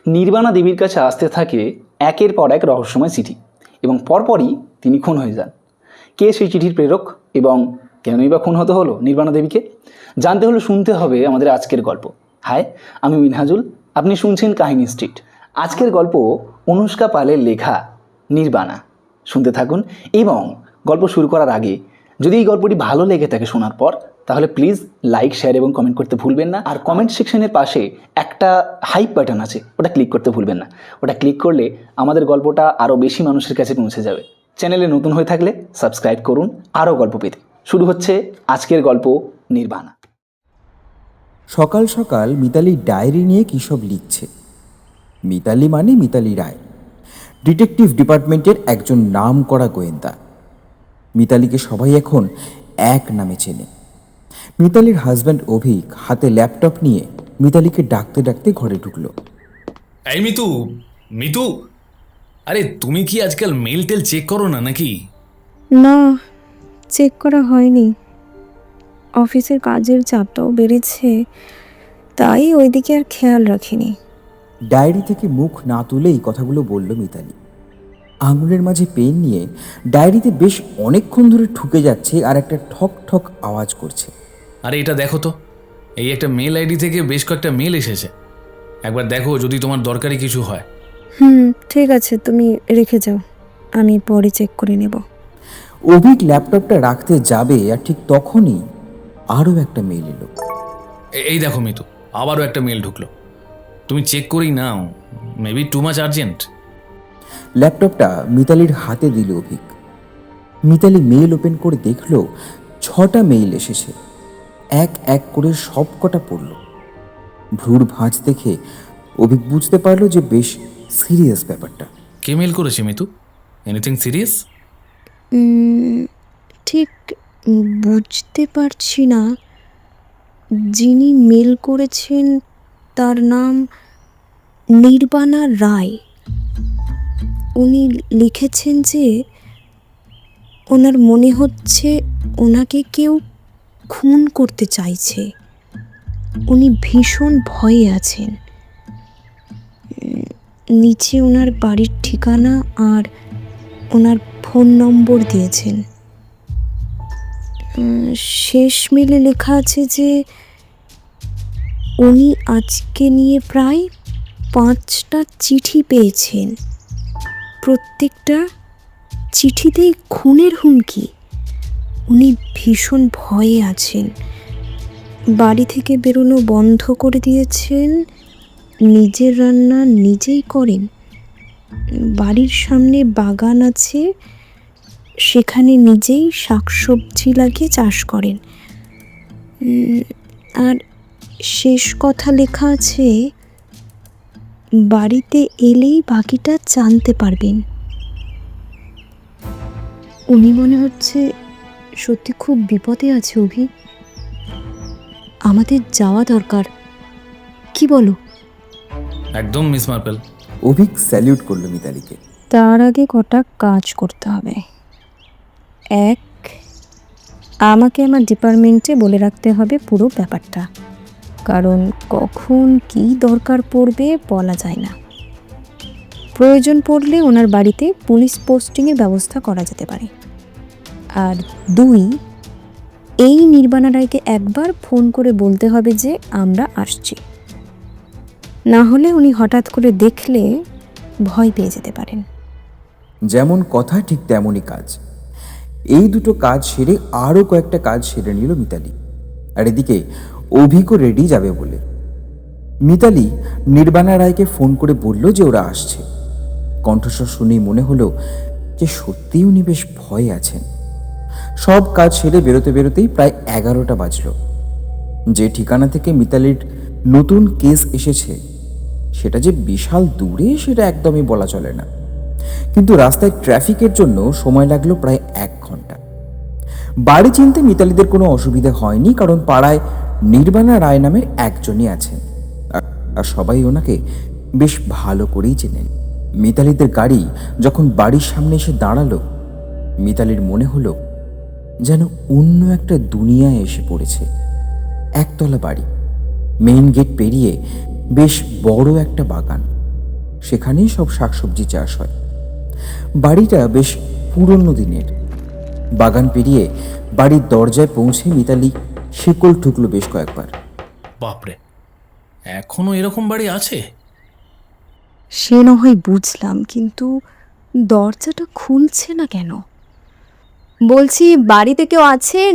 নির্বাণা দেবীর কাছে আসতে থাকে একের পর এক রহস্যময় চিঠি এবং পরপরই তিনি খুন হয়ে যান। কে সেই চিঠির প্রেরক এবং কেনই বা খুন হতে হলো নির্বাণা দেবীকে? জানতে হলে শুনতে হবে আমাদের আজকের গল্প। হাই, আমি মিনহাজুল, আপনি শুনছেন কাহিনী স্ট্রিট। আজকের গল্প অনুষ্কা পালের লেখা নির্বাণা। শুনতে থাকুন এবং গল্প শুরু করার আগে যদি এই গল্পটি ভালো লেগে থাকে শোনার পর, তাহলে প্লিজ লাইক, শেয়ার এবং কমেন্ট করতে ভুলবেন না। আর কমেন্ট সেকশনের পাশে একটা হাইপ বাটন আছে, ওটা ক্লিক করতে ভুলবেন না। ওটা ক্লিক করলে আমাদের গল্পটা আরও বেশি মানুষের কাছে পৌঁছে যাবে। চ্যানেলে নতুন হয়ে থাকলে সাবস্ক্রাইব করুন আরও গল্প পেতে। শুরু হচ্ছে আজকের গল্প নির্বাণা। সকাল সকাল মিতালি ডায়েরি নিয়ে কী সব লিখছে। মিতালি মানে মিতালি রায়, ডিটেকটিভ ডিপার্টমেন্টের একজন নামকরা গোয়েন্দা। মিতালিকে সবাই এখন এক নামে চেনে। মিতালির হাজব্যান্ড অভিক হাতে ল্যাপটপ নিয়ে মিতালিকে ডাকতে ডাকতে ঘরে ঢুকলো। এই মিতু, মিতু, আরে তুমি কি আজকাল মেল টেল চেক করো না নাকি? না, চেক করা হয়নি। অফিসের কাজের চাপটাও বেড়েছে, তাই ওইদিকে আর খেয়াল রাখিনি। ডায়েরি থেকে মুখ না তুলেই কথাগুলো বলল মিতালি। আঙুলের মাঝে পেন নিয়ে ডায়েরিতে বেশ অনেকক্ষণ ধরে ঠুকে যাচ্ছে আর একটা ঠক ঠক আওয়াজ করছে। আরে এটা দেখো তো, এই একটা মেল আইডি থেকে বেশ কয়েকটা মেল এসেছে। একবার দেখো যদি তোমার দরকারি কিছু হয়। ঠিক আছে, তুমি রেখে যাও, আমি পরে চেক করে নেব। অভিক ল্যাপটপটা রাখতে যাবে আর ঠিক তখনই আরও একটা মেল এলো। এই দেখো মিতু, আবারও একটা মেল ঢুকলো। তুমি চেক করেই নাও, মেবি টু মাচ আর্জেন্ট। ল্যাপটপটা মিতালির হাতে দিল অভিক। মিতালি মেইল ওপেন করে দেখল 6টা মেইল এসেছে। এক এক করে সব কটা পড়ল। ভ্রুর ভাঁজ দেখে অভিক বুঝতে পারলো যে বেশ সিরিয়াস ব্যাপারটা। কে মেল করেছে মিতু? Anything serious? ঠিক বুঝতে পারছি না। যিনি মেল করেছেন তার নাম নির্বাণা রায়। উনি লিখেছেন যে ওনার মনে হচ্ছে ওনাকে কেউ খুন করতে চাইছে। উনি ভীষণ ভয়ে আছেন। নিচে ওনার বাড়ির ঠিকানা আর ওনার ফোন নম্বর দিয়েছেন। শেষ মেলে লেখা আছে যে উনি আজকে নিয়ে প্রায় 5টা চিঠি পেয়েছেন। প্রত্যেকটা চিঠিতেই খুনের হুমকি। উনি ভীষণ ভয়ে আছেন। বাড়ি থেকে বেরোনো বন্ধ করে দিয়েছেন। নিজের রান্না নিজেই করেন। বাড়ির সামনে বাগান আছে, সেখানে নিজেই শাকসবজি লাগিয়ে চাষ করেন। আর শেষ কথা লেখা আছে, বাড়িতে এলেই বাকিটা জানতে পারবেন। উনি মনে হচ্ছে সত্যি খুব বিপদে আছে অভি। আমাদের যাওয়া দরকার, কি বলো? একদম মিস মার্পেল। অভিক স্যালিউট করলো মিতালিকে। তার আগে কটা কাজ করতে হবে। এক, আমাকে আমার ডিপার্টমেন্টে বলে রাখতে হবে পুরো ব্যাপারটা, কারণ কখন কি দরকার পড়বে বলা যায় না। প্রয়োজন পড়লে ওনার বাড়িতে পুলিশ পোস্টিংয়ের ব্যবস্থা করা যেতে পারে। আর 2, এই নির্বাণা রায়কে একবার ফোন করে বলতে হবে যে আমরা আসছি। না হলে উনি হঠাৎ করে দেখলে ভয় পেয়ে যেতে পারেন। যেমন কথা ঠিক তেমনই কাজ। এই দুটো কাজ সেরে আরও কয়েকটা কাজ সেরে নিল মিতালি। আর এদিকে অভিকও রেডি যাবে বলে। মিতালি নির্বাণা রায়কে ফোন করে বলল যে ওরা আসছে। কণ্ঠস্বর শুনেই মনে হলো যে সত্যিই উনি বেশ ভয়ে আছেন। সব কাজ সেরে বেরোতে বেরোতেই প্রায় 11টা বাজল। যে ঠিকানা থেকে মিতালির নতুন কেস এসেছে সেটা যে বিশাল দূরে সেটা একদমই বলা চলে না, কিন্তু রাস্তায় ট্রাফিকের জন্য সময় লাগলো প্রায় 1 ঘন্টা। বাড়ি চিনতে মিতালিদের কোনো অসুবিধা হয়নি, কারণ পাড়ায় নির্বাণা রায় নামের একজনই আছেন আর সবাই ওনাকে বেশ ভালো করেই চেনেন। মিতালিদের গাড়ি যখন বাড়ির সামনে এসে দাঁড়ালো, মিতালির মনে হলো যেন অন্য একটা দুনিয়ায় এসে পড়েছে। একতলা বাড়ি, মেইন গেট পেরিয়ে বেশ বড় একটা বাগান, সেখানেই সব শাকসবজি চাষ হয়। বাড়িটা বেশ পুরনো দিনের। বাগান পেরিয়ে বাড়ির দরজায় পৌঁছে মিতালি শিকল ঠুকলো বেশ কয়েকবার। বাপরে, এখনো এরকম বাড়ি আছে? সে না হয় বুঝলাম, কিন্তু দরজাটা খুলছে না কেন? বলছি, বাড়িতে কেউ আছেন?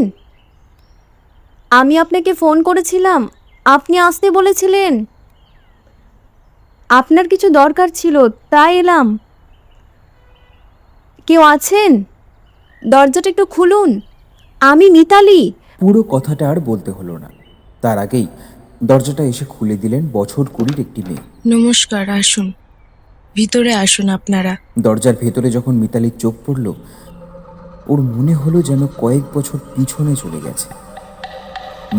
আমি আপনাকে ফোন করেছিলাম, আপনি আসতে বলেছিলেন। আপনার কিছু দরকার ছিল, তাই এলাম। কেউ আছেন? দরজাটা একটু খুলুন, আমি মিতালি। পুরো কথাটা আর বলতে হলো না, তার আগেই দরজাটা এসে খুলে দিলেন বছর 20 একটি মেয়ে। নমস্কার, আসুন, ভিতরে আসুন আপনারা। দরজার ভেতরে যখন মিতালির চোখ পড়ল, ওর মনে হলো যেন কয়েক বছর পিছনে চলে গেছে।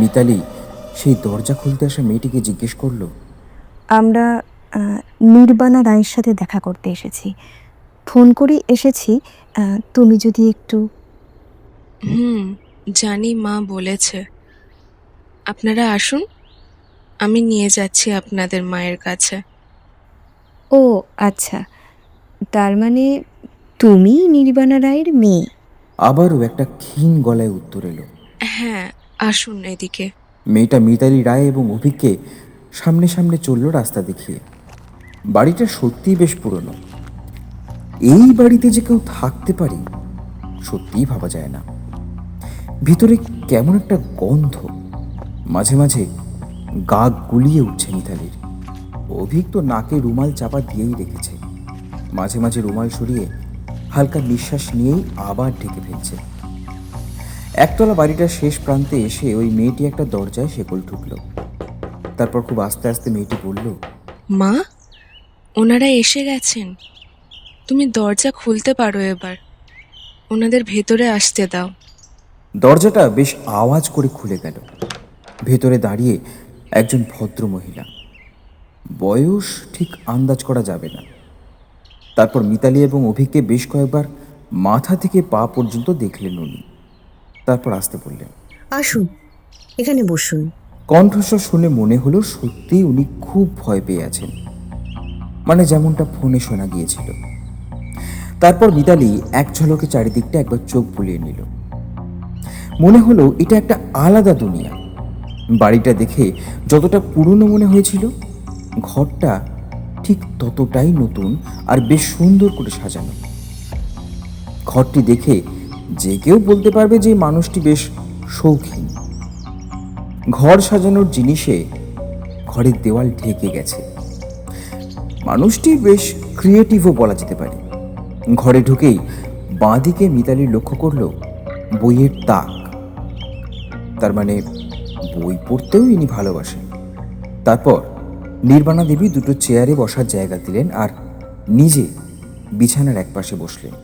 মিতালি সেই দরজা খুলতে আসা মেয়েটিকে জিজ্ঞেস করলো, আমরা নির্বাণা রায়ের সাথে দেখা করতে এসেছি। ফোন করে এসেছি, তুমি যদি একটু। জানি, মা বলেছে। আপনারা আসুন, আমি নিয়ে যাচ্ছি আপনাদের মায়ের কাছে। ও আচ্ছা, তার মানে তুমি নির্বাণা রায়ের মেয়ে? আবারও একটা ক্ষীণ গলায় উত্তর এলো। হ্যাঁ, আসুন এদিকে। মেয়েটা মিতালি রায় এবং অভিককে সামনে সামনে চলল রাস্তা দেখিয়ে। বাড়িটা সত্যিই বেশ পুরনো। এই বাড়িতে যে কেউ থাকতে পারে সত্যিই ভাবা যায় না। ভিতরে কেমন একটা গন্ধ, মাঝে মাঝে গা গুলিয়ে উঠছে মিতালির। অভিক তো নাকে রুমাল চাপা দিয়েই রেখেছে, মাঝে মাঝে রুমাল সরিয়ে হালকা নিঃশ্বাস নিয়েই আবার ঢেকে ফেলছে। একতলা বাড়িটার শেষ প্রান্তে এসে ওই মেয়েটি একটা দরজায় শেকল ঠুকল। তারপর খুব আস্তে আস্তে মেয়েটি বলল, মা, ওনারা এসে গেছেন। তুমি দরজা খুলতে পারো এবার, ওনাদের ভেতরে আসতে দাও। দরজাটা বেশ আওয়াজ করে খুলে গেল। ভেতরে দাঁড়িয়ে একজন ভদ্র মহিলা, বয়স ঠিক আন্দাজ করা যাবে না। তারপর মিতালি এবং অভিককে বেশ কয়েকবার মাথা থেকে পা পর্যন্ত দেখলেন উনি। তারপর আসতে বললেন, আসুন, এখানে বসুন। কণ্ঠস্বর শুনে মনে হলো সত্যিই উনি খুব ভয় পেয়ে আছেন, মানে যেমনটা ফোনে শোনা গিয়েছিল। তারপর মিতালি এক ঝলকে চারিদিকটা একবার চোখ বুলিয়ে নিল। মনে হলো এটা একটা আলাদা দুনিয়া। বাড়িটা দেখে যতটা পুরনো মনে হয়েছিল, ঘরটা ঠিক ততটাই নতুন আর বেশ সুন্দর করে সাজানো। ঘরটি দেখে যে কেউ বলতে পারবে যে মানুষটি বেশ শৌখিন। ঘর সাজানোর জিনিসে ঘরের দেওয়াল ঢেকে গেছে। মানুষটি বেশ ক্রিয়েটিভও বলা যেতে পারে। ঘরে ঢুকেই বাঁদিকে মিতালি লক্ষ্য করল বইয়ের তাক। তার মানে বই পড়তেও ইনি ভালোবাসেন। তারপর নির্বাণা দেবী দুটো চেয়ারে বসার জায়গা দিলেন আর নিজে বিছানার একপাশে বসলেন।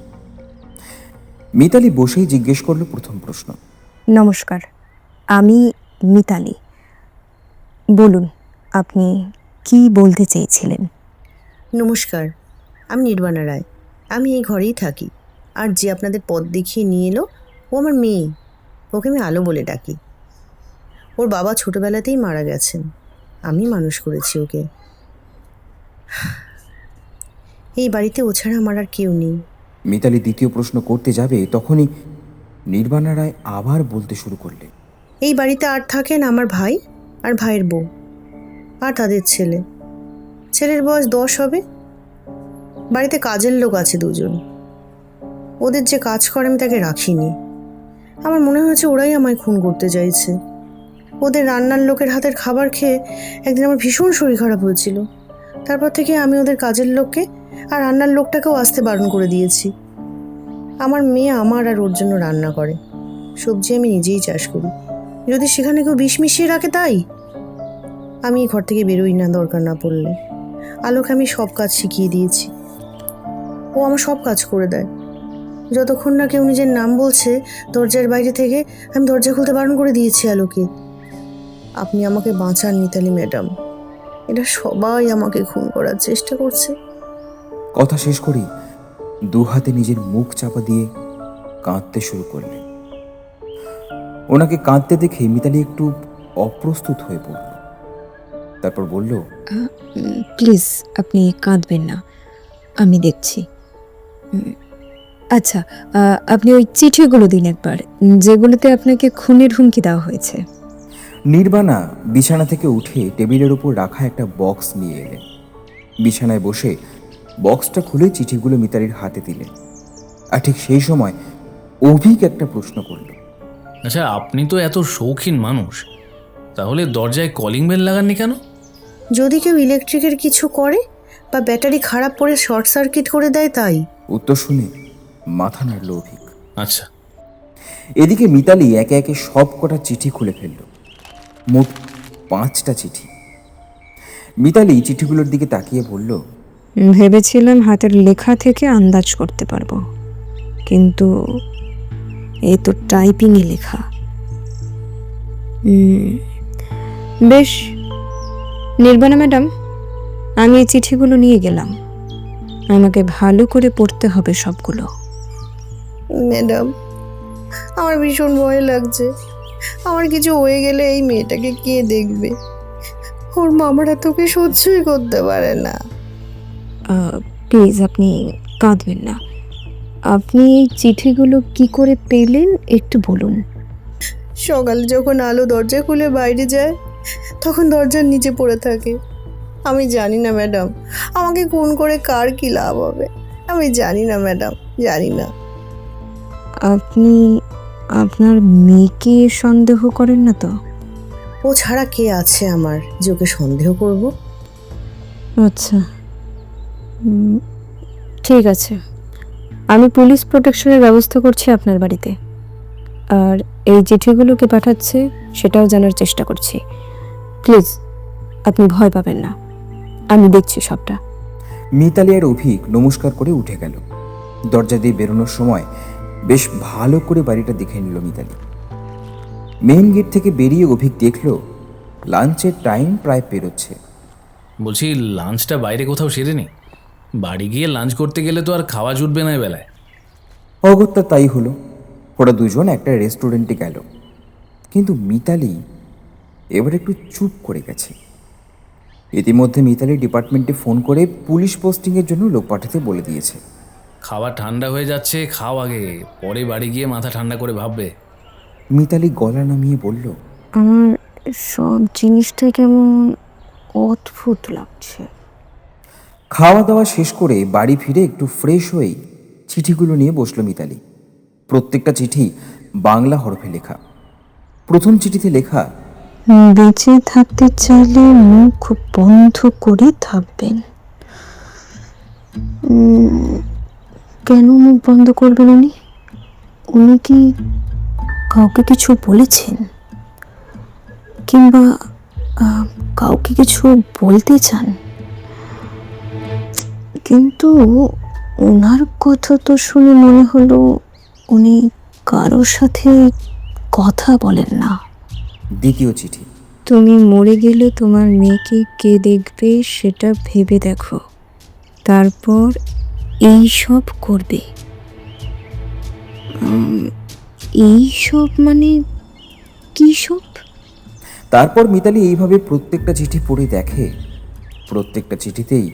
মিতালি বসেই জিজ্ঞেস করলো প্রথম প্রশ্ন, নমস্কার, আমি মিতালি। বলুন, আপনি কি বলতে চেয়েছিলেন? নমস্কার, আমি নির্বাণা রায়। আমি এই ঘরেই থাকি। আর যে আপনাদের পথ দেখিয়ে নিয়ে এলো, ও আমার মেয়ে। ওকে আমি আলো বলে ডাকি। ওর বাবা ছোটবেলাতেই মারা গেছেন, আমি মানুষ করেছি ওকে। এই বাড়িতে ও ছাড়া আমার আর কেউ নেই। মিতালি দ্বিতীয় প্রশ্ন করতে যাবে তখনই নির্বাণা রায় আবার বলতে শুরু করলেন, এই বাড়িতে আর থাকেন আমার ভাই আর ভাইয়ের বউ আর তাদের ছেলে। ছেলের বয়স 10 হবে। বাড়িতে কাজের লোক আছে 2 জন। ওদের যে কাজ করে আমি তাকে রাখিনি। আমার মনে হয়েছে ওরাই আমায় খুন করতে চাইছে। ওদের রান্নার লোকের হাতের খাবার খেয়ে একদিন আমার ভীষণ শরীর খারাপ হয়েছিল। তারপর থেকে আমি ওদের কাজের লোককে আর রান্নার লোকটাকেও আসতে বারণ করে দিয়েছি। আমার মেয়ে আমার আর ওর জন্য রান্না করে। সবজি আমি নিজেই চাষ করি। যদি সেখানে কেউ বিষ মিশিয়ে রাখে তাই আমি এই ঘর থেকে বেরোই না দরকার না পড়লে। আলোকে আমি সব কাজ শিখিয়ে দিয়েছি, ও আমার সব কাজ করে দেয়। যতক্ষণ না কেউ নিজের নাম বলছে দরজার বাইরে থেকে, আমি দরজা খুলতে বারণ করে দিয়েছি আলোকে। আপনি আমাকে বাঁচান মিতালি ম্যাডাম, এটা সবাই আমাকে খুন করার চেষ্টা করছে। কথা শেষ করেই দু হাতে নিজের মুখ চাপা দিয়ে কাঁদতে শুরু করলেন। ওনাকে কাঁদতে দেখে মিতালি একটু অপ্রস্তুত হয়ে পড়ল। তারপর বলল, প্লিজ আপনি কাঁদবেন না, আমি দেখছি। আচ্ছা, আপনি ওই চিঠিগুলো দিন একবার, যেগুলোতে আপনাকে খুনের হুমকি দেওয়া হয়েছে। নির্বাণা বিছানা থেকে উঠে টেবিলের উপর রাখা একটা বক্স নিয়ে এলেন। বিছানায় বসে বক্সটা খুলে চিঠিগুলো মিতালির হাতে দিলেন। আর ঠিক সেই সময় অভিক একটা প্রশ্ন করল। আচ্ছা, আপনি তো এত শৌখিন মানুষ, তাহলে দরজায় কলিং বেল লাগাননি কেন? যদি কেউ ইলেকট্রিকের কিছু করে বা ব্যাটারি খারাপ পড়ে শর্ট সার্কিট করে দেয় তাই। উত্তর শুনে মাথা নাড়ল অভিক। আচ্ছা, এদিকে মিতালি একে একে সব কটা চিঠি খুলে ফেলল। মোট 5টা চিঠি। মিতালি চিঠিগুলোর দিকে তাকিয়ে বলল, ভেবেছিলাম হাতের লেখা থেকে আন্দাজ করতে পারবো, কিন্তু এই তো টাইপিংয়ে লেখা। বেশ, নির্বাণা ম্যাডাম, আমি এই চিঠিগুলো নিয়ে গেলাম। আমাকে ভালো করে পড়তে হবে সবগুলো। ম্যাডাম, আমার ভীষণ ভয় লাগছে। আমার কিছু হয়ে গেলে এই মেয়েটাকে কে দেখবে? ওর মামারা তোকে সহ্যই করতে পারে না। প্লিজ আপনি কাঁদবেন না। আপনি এই চিঠিগুলো কি করে পেলেন একটু বলুন। সকালে যখন আলো দরজা খুলে বাইরে যায়, তখন দরজার নিচে পড়ে থাকে। আমি জানি না ম্যাডাম, আমাকে খুন করে কার কি লাভ হবে। আমি জানি না ম্যাডাম, জানি না। আপনি আপনার মেয়েকে সন্দেহ করেন না তো? ও ছাড়া কে আছে আমার যে ওকে সন্দেহ করব? আচ্ছা, ঠিক আছে, আমি পুলিশ প্রোটেকশনের ব্যবস্থা করছি আপনার বাড়িতে, আর এই চিঠিগুলোকে পাঠাচ্ছে সেটাও জানার চেষ্টা করছি। প্লিজ আপনি ভয় পাবেন না, আমি দেখছি সবটা। মিতালি আর অভিক নমস্কার করে উঠে গেল। দরজা দিয়ে বেরোনোর সময় বেশ ভালো করে বাড়িটা দেখে নিল মিতালি। মেইন গেট থেকে বেরিয়ে অভিক দেখল লাঞ্চের টাইম প্রায় পেরোচ্ছে। বলছি লাঞ্চটা বাইরে কোথাও সেরে নি? বাড়ি গিয়ে লাঞ্চ করতে গেলে তো আর খাওয়া জুটবে না বেলায়। অগত্যা তাই হলো। ওরা দুজন একটা রেস্টুরেন্টে গেল, কিন্তু মিতালি এবার একটু চুপ করে গেছে। ইতিমধ্যে মিতালি ডিপার্টমেন্টে ফোন করে পুলিশ পোস্টিংয়ের জন্য লোক পাঠাতে বলে দিয়েছে। খাওয়া ঠান্ডা হয়ে যাচ্ছে, খাও আগে, পরে বাড়ি গিয়ে মাথা ঠান্ডা করে ভাববে। মিতালি গলা নামিয়ে বলল, আমার সব জিনিসটা কেমন অদ্ভুত লাগছে। খাওয়া দাওয়া শেষ করে বাড়ি ফিরে একটু ফ্রেশ হয়েই চিঠিগুলো নিয়ে বসলো মিতালি। প্রত্যেকটা চিঠি বাংলা হরফে লেখা। প্রথম চিঠিতে লেখা, বেঁচে থাকতে চাইলে মুখ বন্ধ করে থাকবেন। কেন মুখ বন্ধ করবেন উনি? উনি কি কাউকে কিছু বলেছেন, কিংবা কাউকে কিছু বলতে চান? কিন্তু ওনার কথা তো শুনে মনে হলো উনি কারোর সাথে কথা বলেন না। দ্বিতীয় চিঠি, তুমি মরে গেলে তোমার মেয়েকে কে দেখবে সেটা ভেবে দেখো, তারপর এই সব করবে। এই সব মানে কি সব? তারপর মিতালি এইভাবে প্রত্যেকটা চিঠি পড়ে দেখে প্রত্যেকটা চিঠিতেই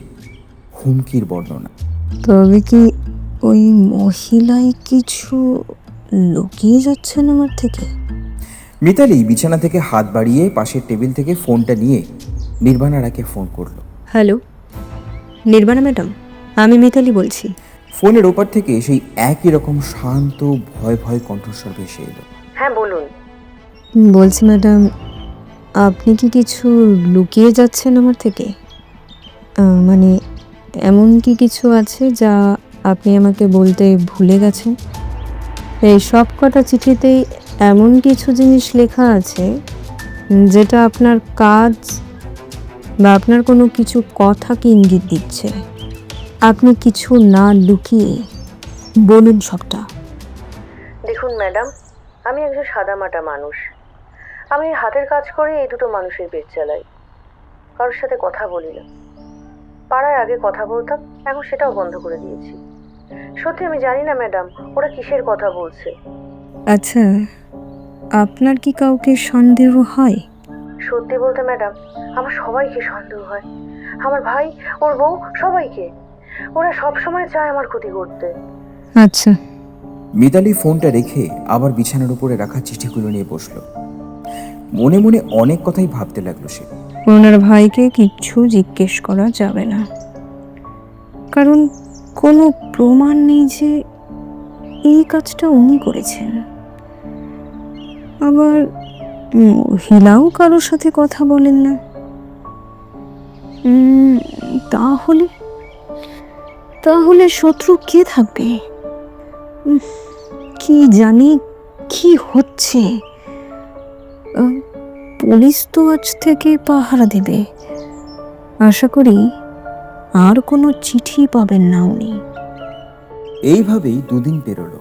হুমকির বর্ণনা। তবে কি ওই মহিলাই কিছু লুকিয়ে যাচ্ছেন আমার থেকে? মিতালি বিছানা থেকে হাত বাড়িয়ে পাশের টেবিল থেকে ফোনটা নিয়ে নির্বাণারাকে ফোন করলো। হ্যালো, নির্বাণা ম্যাডাম, আমি মিতালি বলছি। ফোনের ওপার থেকে সেই একই রকম শান্ত ভয় ভয় কণ্ঠস্বর ভেসে এলো। হ্যাঁ বলুন। বলছি ম্যাডাম, আপনি কি কিছু লুকিয়ে যাচ্ছেন আমার থেকে? মানে এমন কি কিছু আছে যা আপনি আমাকে বলতে ভুলে গেছেন? এই সব কটা চিঠিতেই এমন কিছু জিনিস লেখা আছে যেটা আপনার কাজ বা আপনার কোনো কিছু কথাকে ইঙ্গিত দিচ্ছে। আপনি কিছু না লুকিয়ে বলুন সবটা। দেখুন ম্যাডাম, আমি একজন সাদামাটা মানুষ। আমি হাতের কাজ করে এই দুটো মানুষের পেট চালাই। কারোর সাথে কথা বলি না। পাড়ায় আগে কথা বলতাম, এখন সেটাও বন্ধ করে দিয়েছি। সত্যি আমি জানি না ম্যাডাম ওরা কিসের কথা বলছে। আচ্ছা, আপনার কি কাউকে সন্দেহ হয়? সত্যি বলতে ম্যাডাম, আমার সবাইকে সন্দেহ হয়, আমার ভাই, ওর বউ, সবাইকে। ওরা সবসময় চায় আমার ক্ষতি করতে। আচ্ছা, মিতালি ফোনটা রেখে আবার বিছানার উপরে রাখা চিঠিগুলো নিয়ে বসলো। মনে মনে অনেক কথাই ভাবতে লাগলো সে। ওনার ভাইকে কিচ্ছু জিজ্ঞেস করা যাবে না, কারণ কোনো প্রমাণ নেই যে এই কাজটা উনি করেছেন। আবার মহিলাও কারোর সাথে কথা বলেন না। তাহলে তাহলে শত্রু কে থাকবে? কি জানি কি হচ্ছে। পুলিশ তো আজ থেকে পাহারা দেবে। আশা করি আর কোনো চিঠি পাবেন না উনি। এইভাবেই দুদিন পেরোলো।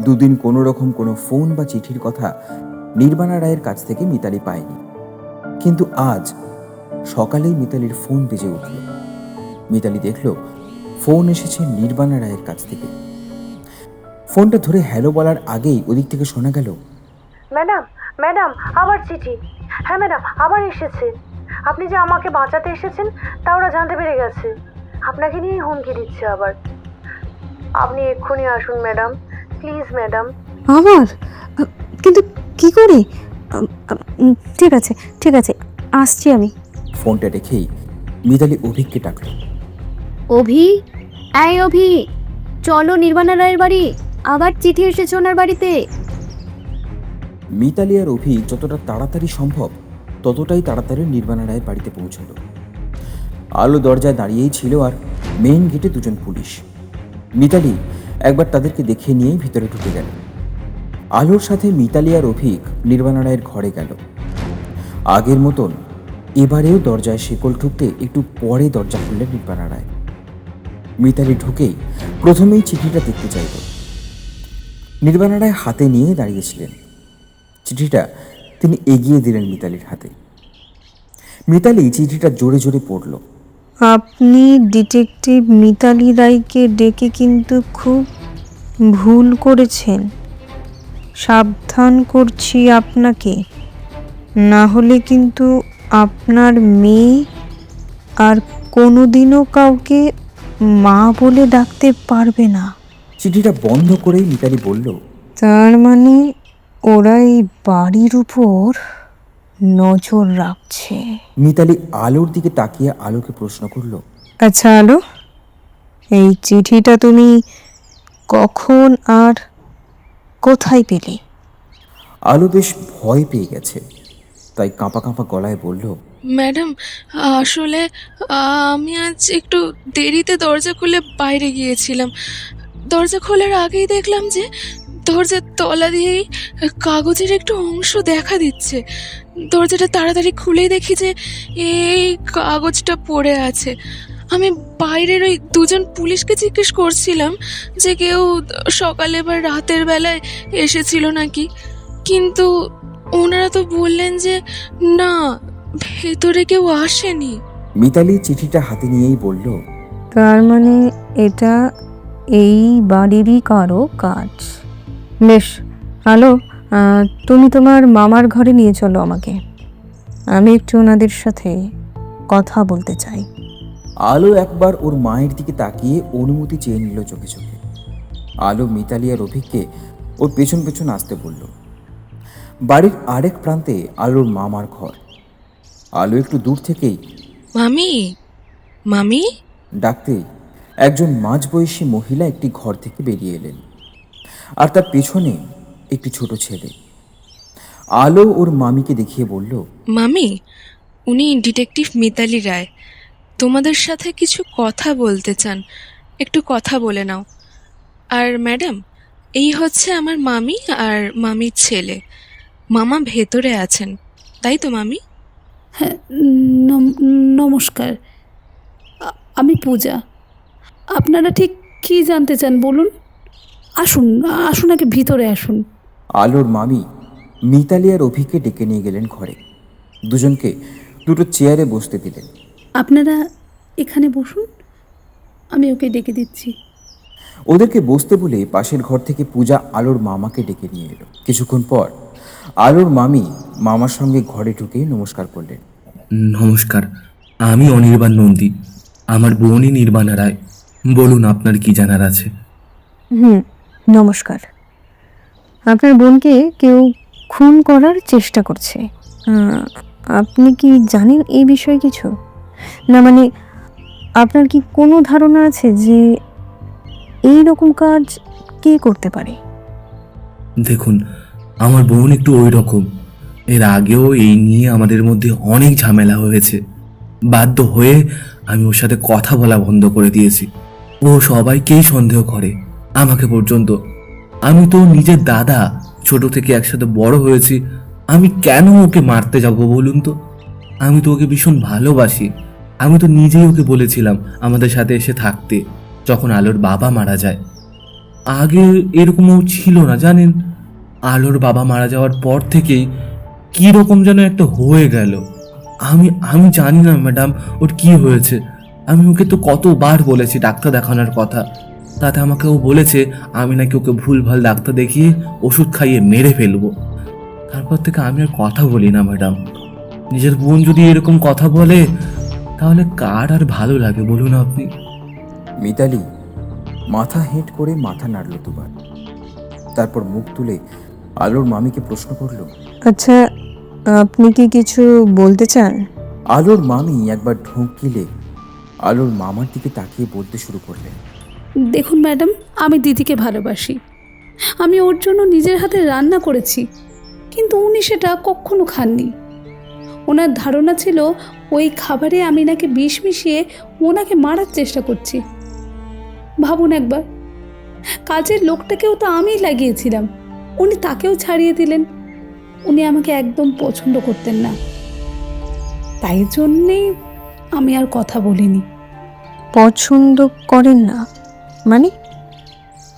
দুদিন কোনো রকম কোনো ফোন বা চিঠির কথা নির্বাণা রায়ের কাছ থেকে মিতালি পায়নি। কিন্তু আজ সকালেই মিতালির ফোন বেজে উঠল। মিতালি দেখল ফোন এসেছে নির্বাণা রায়ের কাছ থেকে। ফোনটা ধরে হ্যালো বলার আগেই ওদিক থেকে শোনা গেল, ম্যাডাম, ম্যাডাম, আবার চিঠি। হ্যাঁ ম্যাডাম, আবার এসেছে। আপনি যে আমাকে বাঁচাতে এসেছেন তা ওরা জানতে পেরে গেছে। আপনাকে নিয়েই হুমকি দিচ্ছে আবার। আপনি এক্ষুনি আসুন ম্যাডাম, প্লিজ ম্যাডাম। আবার? কিন্তু কি করে? ঠিক আছে, ঠিক আছে, আসছি আমি। ফোনটা রেখেই মিতালি অভিককে ডাকল। অভি, এই অভি, চলো নির্বাণা রায়ের বাড়ি, আবার চিঠি এসেছে ওনার বাড়িতে। মিতালি আর অভিক যতটা তাড়াতাড়ি সম্ভব ততটাই তাড়াতাড়ি নির্বাণা রায়ের বাড়িতে পৌঁছলো। আলো দরজায় দাঁড়িয়েই ছিল আর মেইন গেটে দুজন পুলিশ। মিতালি একবার তাদেরকে দেখে নিয়েই ভিতরে ঢুকে গেল। আলোর সাথে মিতালি আর অভিক নির্বাণা রায়ের ঘরে গেল। আগের মতন এবারেও দরজায় শেকল ঠুকতে একটু পরে দরজা খুললেন নির্বাণা রায়। মিতালি ঢুকেই প্রথমেই চিঠিটা দেখতে চাইল। নির্বাণা রায় হাতে নিয়ে দাঁড়িয়েছিলেন। চিঠিটা তিনি এগিয়ে দিলেন মিতালির হাতে। মিতালি চিঠিটা জোরে জোরে পড়ল। আপনি ডিটেকটিভ মিতালি রায়কে ডেকে কিন্তু খুব ভুল করেছেন। সাবধান করছি আপনাকে, না হলে কিন্তু আপনার মেয়ে আর কোনোদিনও কাউকে মা বলে ডাকতে পারবে না। চিঠিটা বন্ধ করেই মিতালি বলল, তার মানে ওরা এই বাড়ির উপর নজর রাখছে। মিতালি আলোর দিকে তাকিয়ে আলোকে প্রশ্ন করল, আচ্ছা আলো, এই চিঠিটা তুমি কখন আর কোথায় পেলে? আলো বেশ ভয় পেয়ে গেছে, তাই কাঁপা কাঁপা গলায় বলল, ম্যাডাম, আসলে আমি আজ একটু দেরিতে দরজা খুলে বাইরে গিয়েছিলাম। দরজা খোলার আগেই দেখলাম যে দরজার তলা দিয়েই কাগজের একটু অংশ দেখা দিচ্ছে। দরজাটা তাড়াতাড়ি খুলেই দেখি যে এই কাগজটা পড়ে আছে। আমি বাইরের ওই দুজন পুলিশকে জিজ্ঞেস করছিলাম যে কেউ সকালে বা রাতের বেলায় এসেছিল নাকি, কিন্তু ওনারা তো বললেন যে না, ভেতরে কেউ আসেনি। মিতালি চিঠিটা হাতে নিয়েই বলল, তার মানে এটা এই বাড়িরই কারো কাজ। বেশ, আলো, তুমি তোমার মামার ঘরে নিয়ে চলো আমাকে। আমি একটু ওনাদের সাথে কথা বলতে চাই। আলো একবার ওর মায়ের দিকে তাকিয়ে অনুমতি চেয়ে নিল চোখে চোখে। আলো মিতালি আর অভিককে ওর পেছন পেছন আসতে বলল। বাড়ির আরেক প্রান্তে আলোর মামার ঘর। আলো একটু দূর থেকেই মামি, মামি ডাকতেই একজন মাঝবয়সী মহিলা একটি ঘর থেকে বেরিয়ে এলেন, আর তার পেছনে একটি ছোট ছেলে। আলো ওর মামিকে দেখিয়ে বলল, মামি, উনি ডিটেকটিভ মিতালি রায়, তোমাদের সাথে কিছু কথা বলতে চান, একটু কথা বলে নাও। আর ম্যাডাম, এই হচ্ছে আমার মামি আর মামির ছেলে। মামা ভেতরে আছেন, তাই তো মামি? হ্যাঁ, নমস্কার। আমি পূজা। আপনারা ঠিক কী জানতে চান বলুন? আসুন আসুন, আগে ভিতরে আসুন। আলোর মামি মিতালি আর অভিকে ডেকে নিয়ে গেলেন ঘরে। দুজনকে দুটো চেয়ারে বসতে দিলেন। আপনারা এখানে বসুন, আমি ওকে ডেকে দিচ্ছি। ওদেরকে বসতে বলে পাশের ঘর থেকে পূজা আলোর মামাকে ডেকে নিয়ে এলো। কিছুক্ষণ পর আলোর মামি মামার সঙ্গে ঘরে ঢুকে নমস্কার করলেন। নমস্কার, আমি অনির্বাণ নন্দী। আমার বোনই নির্বাণা রায়। বলুন আপনার কি জানার আছে? নমস্কার। আপনার বোনকে কেউ খুন করার চেষ্টা করছে। আপনি কি জানেন এই বিষয়ে কিছু? না মানে আপনার কি কোনো ধারণা আছে যে এই রকম কাজ কে করতে পারে? দেখুন, আমার বোন একটু ওই রকম। এর আগেও এই নিয়ে আমাদের মধ্যে অনেক ঝামেলা হয়েছে। বাধ্য হয়ে আমি ওর সাথে কথা বলা বন্ধ করে দিয়েছি। ও সবাইকেই সন্দেহ করে, আমাকে পর্যন্ত। আমি তো ওর নিজের দাদা, ছোট থেকে একসাথে বড় হয়েছি। আমি কেন ওকে মারতে যাব বলুন তো? আমি তো ওকে ভীষণ ভালোবাসি। আমি তো নিজেই ওকে বলেছিলাম আমাদের সাথে এসে থাকতে, যখন আলোর বাবা মারা যায়। আগে এরকমও ছিল না জানেন। আলোর বাবা মারা যাওয়ার পর থেকেই কি রকম যেন একটা হয়ে গেল। আমি জানি না ম্যাডাম ওর কি হয়েছে। আমি ওকে তো কতবার বলেছি ডাক্তার দেখানোর কথা। তাতে আমাকে ও বলেছে আমি নাকি ওকে ভুলভাল ডাক্তার দেখিয়ে ওষুধ খাইয়ে মেরে ফেলবো। তারপর থেকে আমি আর কথা বলি না ম্যাডাম। নিজের বোন যদি এরকম কথা বলে তাহলে কার আর ভালো লাগে বলুন আপনি? মিতালি মাথা হেঁট করে মাথা নাড়ল দুবার। তারপর মুখ তুলে আলোর মামিকে প্রশ্ন করল, আচ্ছা, আপনি কি কিছু বলতে চান? আলোর মামি একবার ঢোক গিলে আলোর মামার দিকে তাকিয়ে বলতে শুরু করলেন। দেখুন ম্যাডাম, আমি দিদিকে ভালোবাসি। আমি ওর জন্য নিজের হাতে রান্না করেছি, কিন্তু উনি সেটা কখনো খাননি। ওনার ধারণা ছিল ওই খাবারে আমি নাকি বিষ মিশিয়ে ওনাকে মারার চেষ্টা করছি। ভাবুন একবার, কাজের লোকটাকেও তো আমিই লাগিয়েছিলাম, উনি তাকেও ছাড়িয়ে দিলেন। উনি আমাকে একদম পছন্দ করতেন না, তাই জন্যেই আমি আর কথা বলিনি। পছন্দ করেন না মানে?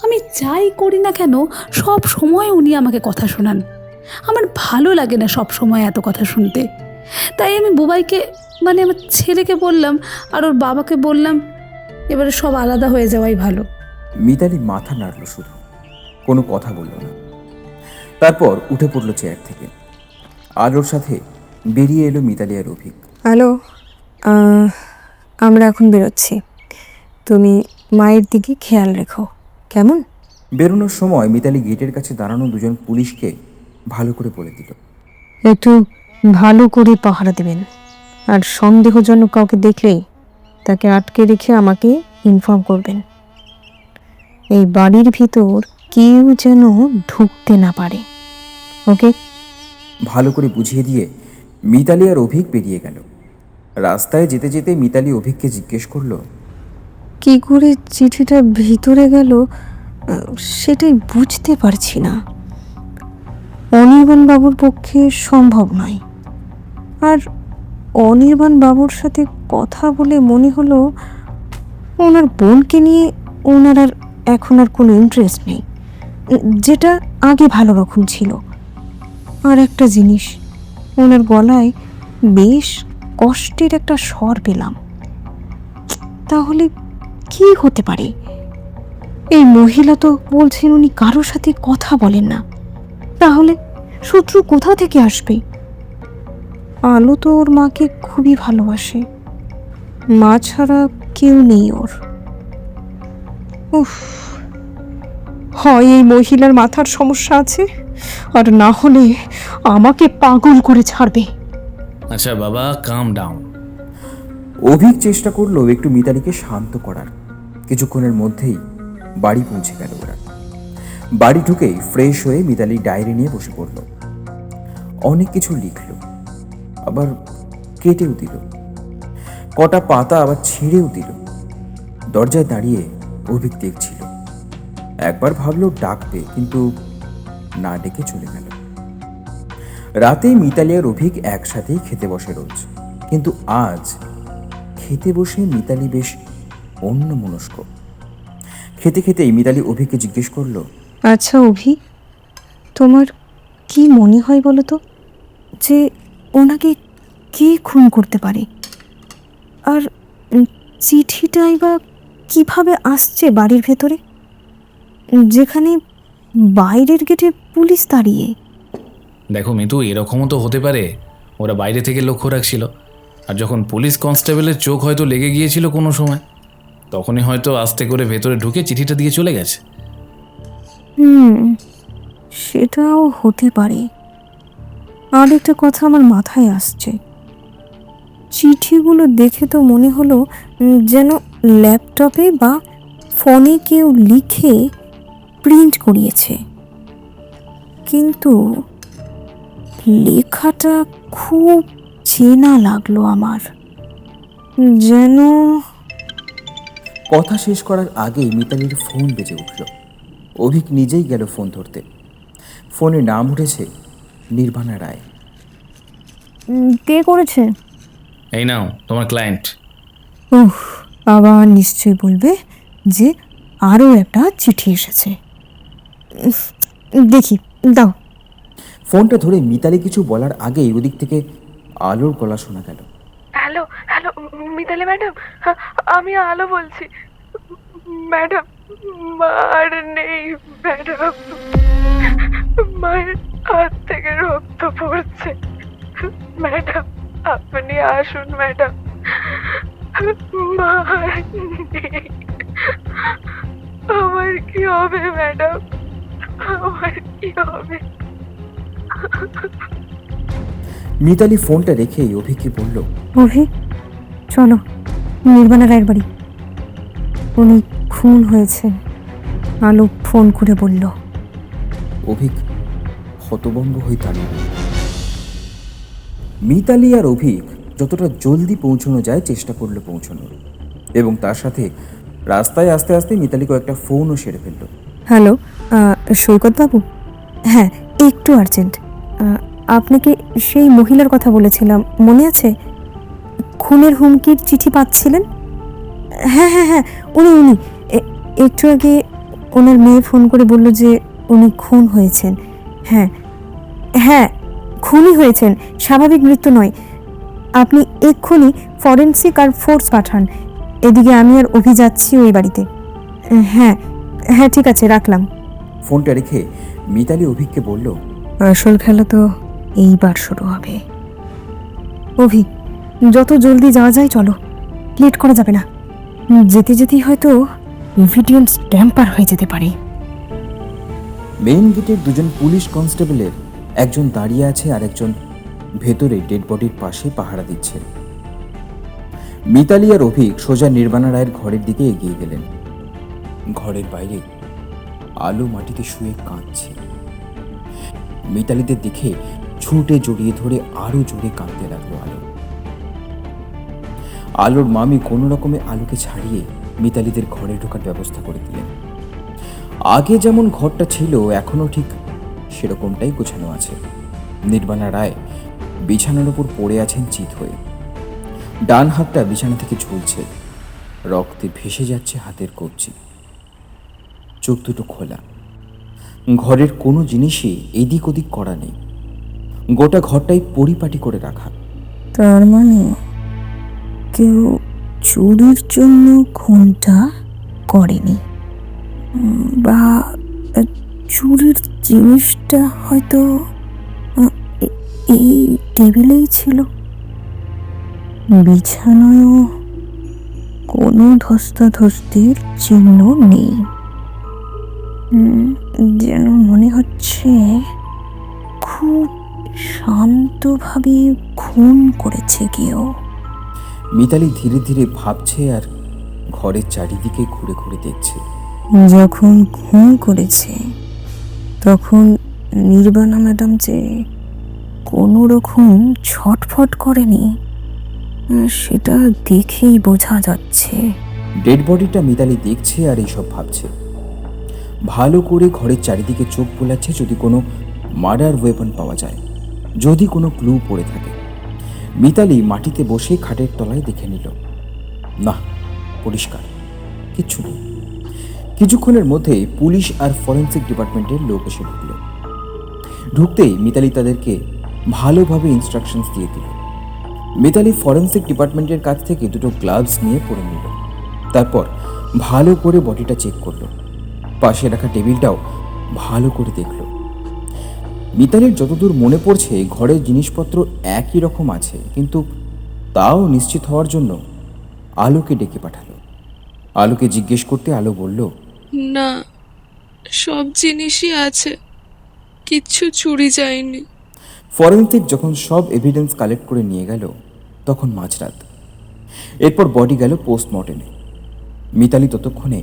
আমি যাই করি না কেন সব সময় উনি আমাকে কথা শোনান। আমার ভালো লাগে না সব সময় এত কথা শুনতে। তাই আমি বুবাইকে মানে আমার ছেলেকে বললাম, আর ওর বাবাকে বললাম এবারে সব আলাদা হয়ে যাওয়াই ভালো। মিতালি মাথা নাড়ল, শুধু কোনো কথা বলল না। তারপর উঠে পড়ল চেয়ার থেকে। আলোর সাথে বেরিয়ে এলো মিতালি আর অভিক। হ্যালো, আমরা এখন বেরোচ্ছি। তুমি মায়ের দিকে খেয়াল রেখো, কেমন? বেরোনোর সময় মিতালি গেটের কাছে দাঁড়ানো দুজন পুলিশকে ভালো করে বলে দিল, একটু ভালো করে পাহারা দেবেন, আর সন্দেহজনক কাউকে দেখলেই তাকে আটকে রেখে আমাকে ইনফর্ম করবেন। এই বাড়ির ভিতর কেউ যেন ঢুকতে না পারে, ওকে? ভালো করে বুঝিয়ে দিয়ে মিতালি আর অভিক বেরিয়ে গেল। রাস্তায় যেতে যেতে মিতালি অভিককে জিজ্ঞেস করলো, কি করে চিঠিটা ভিতরে গেল সেটাই বুঝতে পারছি না। অনির্বাণ বাবুর পক্ষে সম্ভব নয়। আর অনির্বাণ বাবুর সাথে কথা বলে মনে হলো ওনার বোনকে নিয়ে ওনার আর এখন আর কোনো ইন্টারেস্ট নেই, যেটা আগে ভালো রকম ছিল। আর একটা জিনিস, ওনার গলায় বেশ কষ্টের একটা স্বর পেলাম। তাহলে কি হতে পারে? এই মহিলা তো বলছেন উনি কারোর সাথে কথা বলেন না, তাহলে শত্রু কোথা থেকে আসবে? আলো তো ওর মাকে খুবই ভালোবাসে, মা ছাড়া কেউ নেই ওর। উফ, হয় এই মহিলার মাথার সমস্যা আছে, আর না হলে আমাকে পাগল করে ছাড়বে। আচ্ছা বাবা, কাম ডাউন। অভিক চেষ্টা করলো একটু মিতালিকে শান্ত করার। কিছুক্ষণের মধ্যেই বাড়ি পৌঁছে গেল ওরা। বাড়ি ঢুকেই ফ্রেশ হয়ে মিতালি ডায়েরি নিয়ে বসে পড়ল। অনেক কিছু লিখলো, আবার কেটেও দিল, কটা পাতা আবার ছিঁড়েও দিল। দরজায় দাঁড়িয়ে অভিক দেখছিল। একবার ভাবলো ডাকবে, কিন্তু না ডেকে চলে গেল। রাতে মিতালি আর অভিক একসাথেই খেতে বসে রোজ, কিন্তু আজ খেতে বসে মিতালি বেশ অন্যমনস্ক। খেতে খেতেই মিতালি অভিককে জিজ্ঞেস করলো, আচ্ছা অভি, তোমার কি মনে হয় বলো তো, যে ওনাকে কে খুন করতে পারে? আর চিঠিটাই বা কিভাবে আসছে বাড়ির ভেতরে? যেখানে বাইরের গেটে পুলিশ দাঁড়িয়ে। দেখো মিতু, এরকমও তো হতে পারে ওরা বাইরে থেকে লক্ষ্য রাখছিল, আর যখন পুলিশ কনস্টেবলের চোখ হয়তো লেগে গিয়েছিল কোনো সময়, তখনই হয়তো আস্তে করে ভেতরে ঢুকে চিঠিটা দিয়ে চলে গেছে। সেটাও হতে পারে। আর একটা কথা আমার মাথায় আসছে, চিঠিগুলো দেখে তো মনে হলো যেন ল্যাপটপে বা ফোনে কেউ লিখে প্রিন্ট করিয়েছে, কিন্তু লেখাটা খুব চেনা লাগলো আমার, যেন। কথা শেষ করার আগেই মিতালির ফোন বেজে উঠল। অভিক নিজেই গেল ফোন ধরতে। ফোনে নাম উঠেছে নির্বাণা রায়। কে করেছে? এই নাও তোমার ক্লায়েন্ট। ওহ, আবার নিশ্চয়ই বলবে যে আরও একটা চিঠি এসেছে। দেখি, দাও। ফোনটা ধরে মিতালি কিছু বলার আগেই ওদিক থেকে আলোর গলা শোনা গেল। হ্যালো হ্যালো, মিতালি ম্যাডাম, আমি আলো বলছি। ম্যাডাম, মার নেই ম্যাডাম, মায়ের হাত থেকে রক্ত পড়ছে। ম্যাডাম, আপনি আসুন ম্যাডাম, মার নেই। আমার কি হবে ম্যাডাম, আমার কি হবে? মিতালি ফোনটা রেখেই অভিককে বলল, অভি, চলো নির্বাণা রায়ের বাড়ি, উনি খুন হয়েছে। আলো ফোন করে বলল। অভিক হতভম্ব হয়ে দাঁড়িয়ে রইল। মিতালি আর অভিক যতটা জলদি পৌঁছানো যায় চেষ্টা করলো পৌঁছানোর, এবং তার সাথে রাস্তায় আস্তে আস্তে মিতালি কয়েকটা ফোনও সেরে ফেলল। হ্যালো, সৈকত বাবু, হ্যাঁ একটু আর্জেন্ট। আপনাকে সেই মহিলার কথা বলেছিলাম, মনে আছে? খুনের হুমকির চিঠি পাচ্ছিলেন। হ্যাঁ হ্যাঁ হ্যাঁ, উনি উনি একটু আগে ওনার মেয়ে ফোন করে বলল যে উনি খুন হয়েছেন। হ্যাঁ হ্যাঁ, খুনই হয়েছেন, স্বাভাবিক মৃত্যু নয়। আপনি এক্ষুনি ফরেন্সিক আর ফোর্স পাঠান। এদিকে আমি আর অভি যাচ্ছি ওই বাড়িতে। হ্যাঁ হ্যাঁ, ঠিক আছে, রাখলাম। ফোনটা রেখে মিতালি অভিককে বলল, আসল খেলা তো এইবার শুরু হবে। অভি, যত জলদি যাওয়া যায় চলো, লেট করা যাবে না। যেতে যেতেই হয়তো এভিডেন্স ট্যাম্পার হয়ে যেতে পারে। মেইন গেটের দুজন পুলিশ কনস্টেবলের একজন দাঁড়িয়ে আছে আর একজন ভেতরে ডেড বডির পাশে পাহারা দিচ্ছে। মিতালি আর অভিক সোজা নির্বাণা রায়ের ঘরের দিকে এগিয়ে গেলেন। ঘরের বাইরে আলো মাটিতে শুয়ে কাঁদছে। মিতালিদের দেখে ছুটে জড়িয়ে ধরে আরো জোরে কাঁদতে লাগলো আলো। আলোর মামি কোনো রকমে আলোকে ছাড়িয়ে মিতালিদের ঘরে ঢোকার ব্যবস্থা করে দিলেন। আগে যেমন ঘরটা ছিল এখনো ঠিক সেরকমটাই গোছানো আছে। নির্বাণা রায় বিছানার উপর পড়ে আছেন চিত হয়ে। ডান হাতটা বিছানা থেকে ঝুলছে, রক্তে ভেসে যাচ্ছে হাতের কবজি। চোখ দুটো খোলা। ঘরের কোনো জিনিসই এদিক ওদিক করা নেই, গোটা ঘরটাই পরিপাটি করে রাখা। তার মানে কেউ চুরির জন্য খুনটা করেনি, বা চুরির জিনিসটা হয়তো এই টেবিলেই ছিল। বিছানায়ও কোনো ধস্তাধস্তির চিহ্ন নেই। যেন মনে হচ্ছে খুব শান্তভাবে খুন করেছে কেউ। মিতালি ধীরে ধীরে ভাবছে আর ঘরের চারিদিকে ঘুরে ঘুরে দেখছে। যখন খুন করেছে তখন নির্বাণা ম্যাডাম যে কোনো রকম ছটফট করেনি, সেটা দেখেই বোঝা যাচ্ছে। ডেড বডিটা মিতালি দেখছে আর এইসব ভাবছে। ভালো করে ঘরের চারিদিকে চোখ বোলাচ্ছে যদি কোনো মার্ডার ওয়েপন পাওয়া যায়, যদি কোনো ক্লু পড়ে থাকে। মিতালি মাটিতে বসে খাটের তলায় দেখে নিল, না, পরিষ্কার কিচ্ছু নেই। কিছুক্ষণের মধ্যে পুলিশ আর ফরেন্সিক ডিপার্টমেন্টের লোক এসে ঢুকলো। ঢুকতেই মিতালি তাদেরকে ভালোভাবে ইনস্ট্রাকশনস দিয়ে দিল। মিতালি ফরেন্সিক ডিপার্টমেন্টের কাছ থেকে দুটো গ্লাভস নিয়ে পরে নিল। তারপর ভালো করে বডিটা চেক করলো। পাশে রাখা টেবিলটাও ভালো করে দেখল। মিতালির যতদূর মনে পড়ছে ঘরের জিনিসপত্র একই রকম আছে, কিন্তু তাও নিশ্চিত হওয়ার জন্য আলোকে ডেকে পাঠালো। আলোকে জিজ্ঞেস করতে আলো বলল, না, সব জিনিসই আছে, কিচ্ছু চুরি যায়নি। ফরেনসিক যখন সব এভিডেন্স কালেক্ট করে নিয়ে গেল তখন মাঝরাত। এরপর বডি গেল পোস্টমর্টেমে। মিতালি ততক্ষণে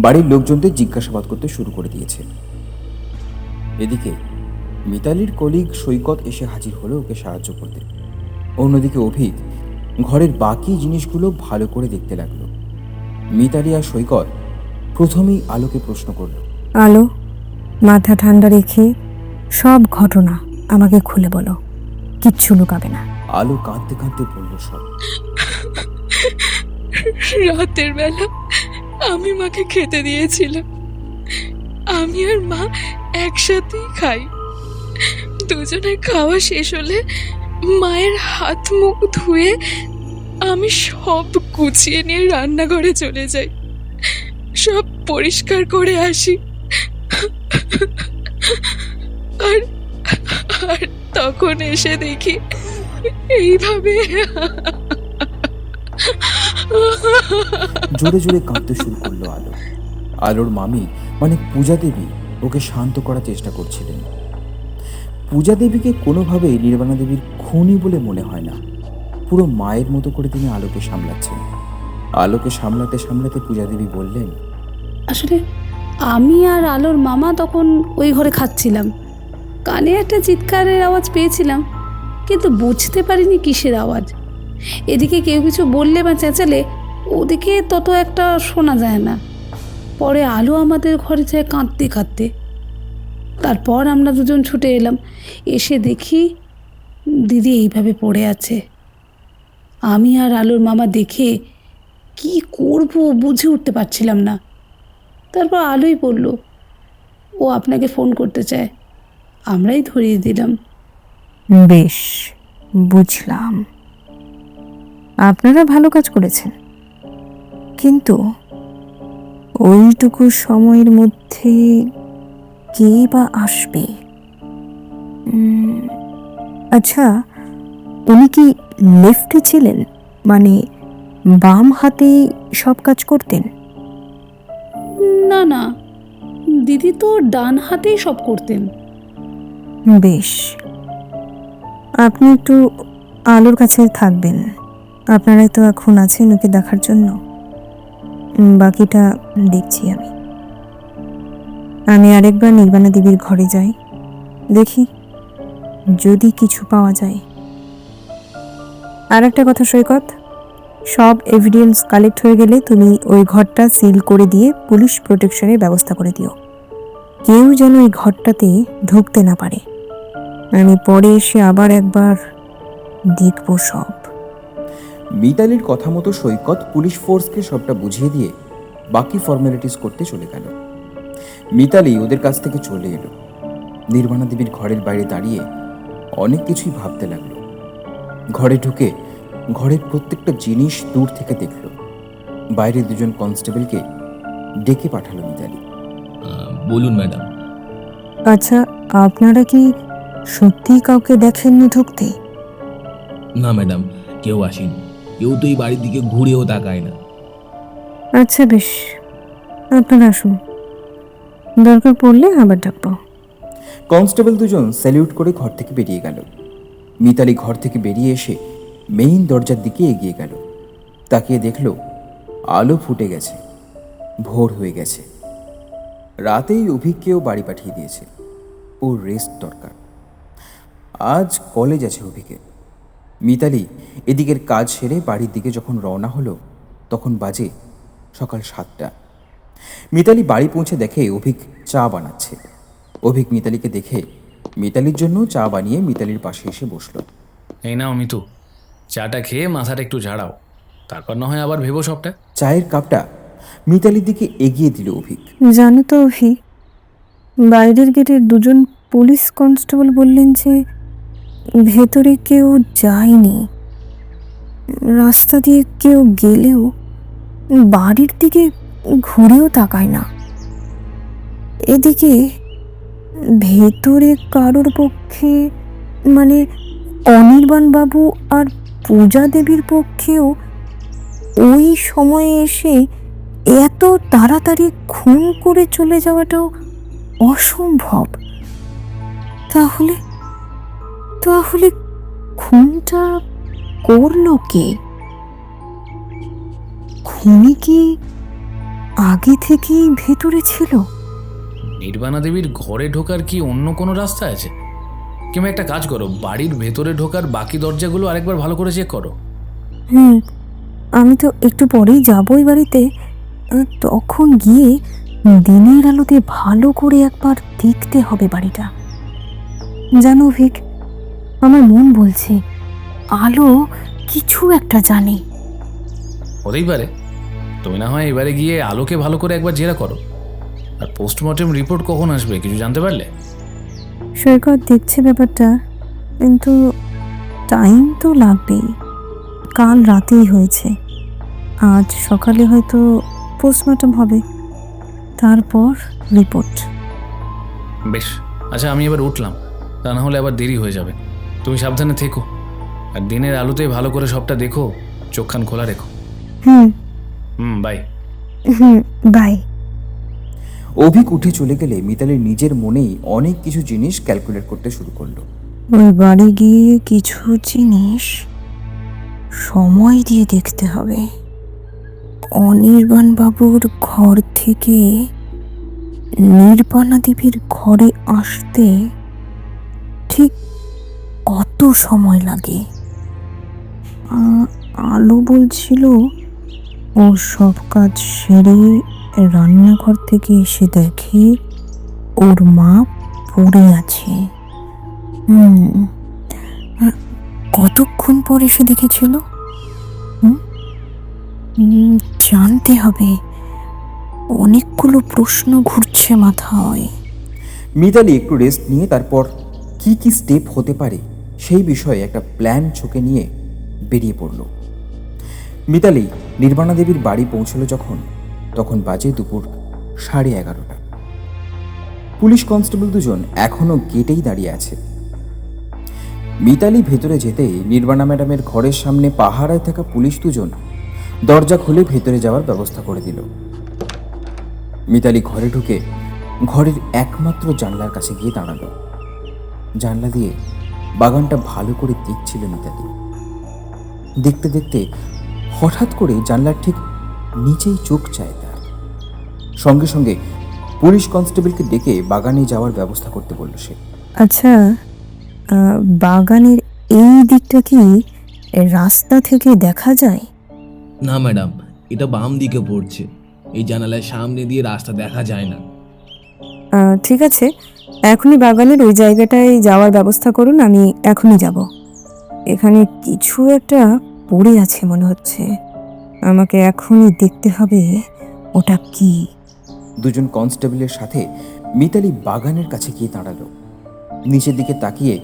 বাড়ির লোকজনদের জিজ্ঞাসাবাদ করতে শুরু করে দিয়েছে। এদিকে মিতালির কলিগ সৈকত এসে হাজির হলো ওকে সাহায্য করতে। অন্যদিকে অভিক ঘরের বাকি জিনিসগুলো ভালো করে দেখতে লাগলো। মিতালি আর সৈকত প্রথমেই আলোকে প্রশ্ন করলো, আলো, মাথা ঠান্ডা রেখে সব ঘটনা আমাকে খুলে বলো, কিচ্ছু লুকাবে না। আলো কাঁদতে কাঁদতে বলল সব। রাতের বেলা আমি মাকে খেতে দিয়েছিলাম। আমি আর মা একসাথেই খাই। দুজনের খাওয়া শেষ হলে মায়ের হাত মুখ ধুয়ে আমি সব গুছিয়ে নিয়ে রান্নাঘরে চলে যাই, সব পরিষ্কার করে আসি। আর আর তখন এসে দেখি এইভাবে। জোরে জোরে কাঁদতে শুরু করলো আলো। আলোর মামি মানে পূজা দেবী ওকে শান্ত করার চেষ্টা করছিলেন। পূজা দেবীকে কোনোভাবেই নির্বাণা দেবীর খুনি বলে মনে হয় না। পুরো মায়ের মতো করে তিনি আলোকে সামলাচ্ছেন। আলোকে সামলাতে সামলাতে পূজা দেবী বললেন, আসলে আমি আর আলোর মামা তখন ওই ঘরে খাচ্ছিলাম। কানে একটা চিৎকারের আওয়াজ পেয়েছিলাম, কিন্তু বুঝতে পারিনি কিসের আওয়াজ। এদিকে কেউ কিছু বললে বা চেঁচালে ওদিকে তত একটা শোনা যায় না। পরে আলো আমাদের ঘরে যায় কাঁদতে কাঁদতে। তারপর আমরা দুজন ছুটে এলাম, এসে দেখি দিদি এইভাবে পড়ে আছে। আমি আর আলোর মামা দেখে কি করব বুঝে উঠতে পারছিলাম না। তারপর আলোই বলল ও আপনাকে ফোন করতে চায়, আমরাই ধরিয়ে দিলাম। বেশ, বুঝলাম, আপনারা ভালো কাজ করেছেন, কিন্তু ওইটুকু সময়ের মধ্যে কে বা আসবে? আচ্ছা, উনি কি লেফটে ছিলেন, মানে বাম হাতে সব কাজ করতেন? না না, দিদি তো ডান হাতেই সব করতেন। বেশ, আপনি একটু আলোর কাছে থাকবেন, আপনারাই তো এখন আছেন ওকে দেখার জন্য। বাকিটা দেখছি আমি আরেকবার নির্বাণা দেবীর ঘরে যাই, দেখি যদি কিছু পাওয়া যায়। আর একটা কথা সৈকত, সব এভিডেন্স কালেক্ট হয়ে গেলে তুমি ওই ঘরটা সিল করে দিয়ে পুলিশ প্রোটেকশনের ব্যবস্থা করে দিও। কেউ যেন এই ঘরটাতে ঢুকতে না পারে। আমি পরে এসে আবার একবার দেখব সব। মিতালির কথা মতো সৈকত পুলিশ ফোর্সকে সবটা বুঝিয়ে দিয়ে বাকি ফর্মালিটিস করতে চলে গেল। মিতালি ওদের কাছ থেকে চলে এলো। নির্বাণা দেবীর ঘরের বাইরে দাঁড়িয়ে অনেক কিছুই ভাবতে লাগলো। ঘরে ঢুকে ঘরের প্রত্যেকটা জিনিস দূর থেকে দেখল। বাইরে দুজন কনস্টেবলকে ডেকে পাঠালো মিতালি। বলুন ম্যাডাম। আচ্ছা, আপনারা কি সত্যি কাউকে দেখেননি ঢুকতে? না ম্যাডাম, কেউ আসেনি। কেউ তো এই বাড়ির দিকে ঘুরেও তাকায় না। আচ্ছা বেশ, আপনারা আসুন, দরকার পড়লে আবার ডাকবো। কনস্টেবল দুজন স্যালিউট করে ঘর থেকে বেরিয়ে গেল। মিতালি ঘর থেকে বেরিয়ে এসে মেইন দরজার দিকে এগিয়ে গেল। তাকিয়ে দেখল আলো ফুটে গেছে, ভোর হয়ে গেছে। রাতেই অভিককেও বাড়ি পাঠিয়ে দিয়েছে। ওর রেস্ট দরকার। আজ কলেজ আছে অভিকের। মিতালি এদিকের কাজ সেরে বাড়ির দিকে যখন রওনা হলো তখন বাজে সকাল 7টা। মিতালি বাড়ি পৌঁছে দেখে অভিক চা বানাচ্ছে। অভিক মিতালিকে দেখে মিতালির জন্য চা বানিয়ে মিতালির পাশে এসে বসলো। এই নাও মিতু, চাটা খেয়ে মাথাটা একটু ঝাড়াও, তারপর না হয় আবার ভেবো সবটা। চায়ের কাপটা মিতালির দিকে এগিয়ে দিল অভিক। জানো তো অভি, বাইরের গেটের দুজন পুলিশ কনস্টেবল বললেন যে ভেতরে কেউ যায়নি, রাস্তা দিয়ে কেউ গেলেও বাড়ির দিকে ঘুরেও তাকায় না। এদিকে ভেতরে কারোর পক্ষে, মানে অনির্বাণ বাবু আর পূজা দেবীর পক্ষেও ওই সময়ে এসে এত তাড়াতাড়ি খুন করে চলে যাওয়াটাও অসম্ভব। তাহলে তাহলে খুনটা করলো কে? খুনি কি আগে থেকেই ভেতরে ছিল? নির্বাণা দেবীর ঘরে ঢোকার কি অন্য কোনো রাস্তা আছে? কিংবা একটা কাজ করো, বাড়ির ভেতরে ঢোকার বাকি দরজাগুলো আরেকবার ভালো করে চেক করো। আমি তো একটু পরেই যাবই বাড়িতে। তখন গিয়ে দিনের আলোতে ভালো করে একবার দেখতে হবে বাড়িটা। জানো ভিক, আমার মন বলছে আলো কিছু একটা জানে। হতেই পারে। তুমি না হয় এবারে গিয়ে আলোকে ভালো করে একবার জেরা করো। আর পোস্টমর্টেম রিপোর্ট কখন আসবে কিছু জানতে পারলে? সৈকত দেখছে ব্যাপারটা, কিন্তু টাইম তো লাগবেই। কাল রাতেই হয়েছে, আজ সকালে হয়তো পোস্টমর্টম হবে, তারপর রিপোর্ট। বেশ, আচ্ছা আমি এবার উঠলাম, তা না হলে আবার দেরি হয়ে যাবে। তুমি সাবধানে থেকো, আর দিনের আলোতে ভালো করে সবটা দেখো, চোখখান খোলা রেখো। বাই। বাই। অভিক উঠে চলে গেলে মিতালির নিজের মনেই অনেক কিছু জিনিস ক্যালকুলেট করতে শুরু করলো। ওই বাড়ি গিয়ে কিছু জিনিস সময় দিয়ে দেখতে হবে। অনির্বাণ বাবুর ঘর থেকে নির্বাণা দেবীর ঘরে আসতে ঠিক কত সময় লাগে? আলো বলছিল ও সব কাজ সেরে রান্নাঘর থেকে এসে দেখে ওর মা পড়ে আছে। কতক্ষণ পর এসে দেখেছিল? জানতে হবে। অনেকগুলো প্রশ্ন ঘুরছে মাথায়। মিতালি একটু রেস্ট নিয়ে তারপর কি কি স্টেপ হতে পারে সেই বিষয়ে একটা প্ল্যান চোখে নিয়ে বেরিয়ে পড়ল। মিতালি নির্বাণা দেবীর বাড়ি পৌঁছলো তখন বাজে দুপুর 11:30। পুলিশ কনস্টেবল দুজন এখনো গেটেই দাঁড়িয়ে আছে। মিতালি ভেতরে যেতেই নির্বাণা ম্যাডামের ঘরের সামনে পাহারায় থাকা পুলিশ দুজন দরজা খুলে ভেতরে যাওয়ার ব্যবস্থা করে দিল। মিতালি ঘরে ঢুকে ঘরের একমাত্র জানলার কাছে গিয়ে দাঁড়ালো। জানলা দিয়ে বাগানটা ভালো করে দেখছিল মিতালি। দেখতে দেখতে হঠাৎ করে জানলার ঠিক নিচেই চোখ চায় তার। সঙ্গে সঙ্গে পুলিশ কনস্টেবলকে ডেকে বাগানে যাওয়ার ব্যবস্থা করতে বলল সে। আচ্ছা, বাগানের এই দিকটা কি রাস্তা থেকে দেখা যায়? না ম্যাডাম, এটা বাম দিকে পড়ছে। এই জানালার সামনে দিয়ে রাস্তা দেখা যায় না। ঠিক আছে, এখনই বাগানের ওই জায়গাটায় যাওয়ার ব্যবস্থা করুন, আমি এখনই যাব। এখানে কিছু একটা পড়ে আছে মনে হচ্ছে, আমাকে এখনই দেখতে হবে ওটা কি। দুজন কনস্টেবলের সাথে মিতালি বাগানের কাছে গিয়ে দাঁড়ালো। নিচের দিকে তাকিয়ে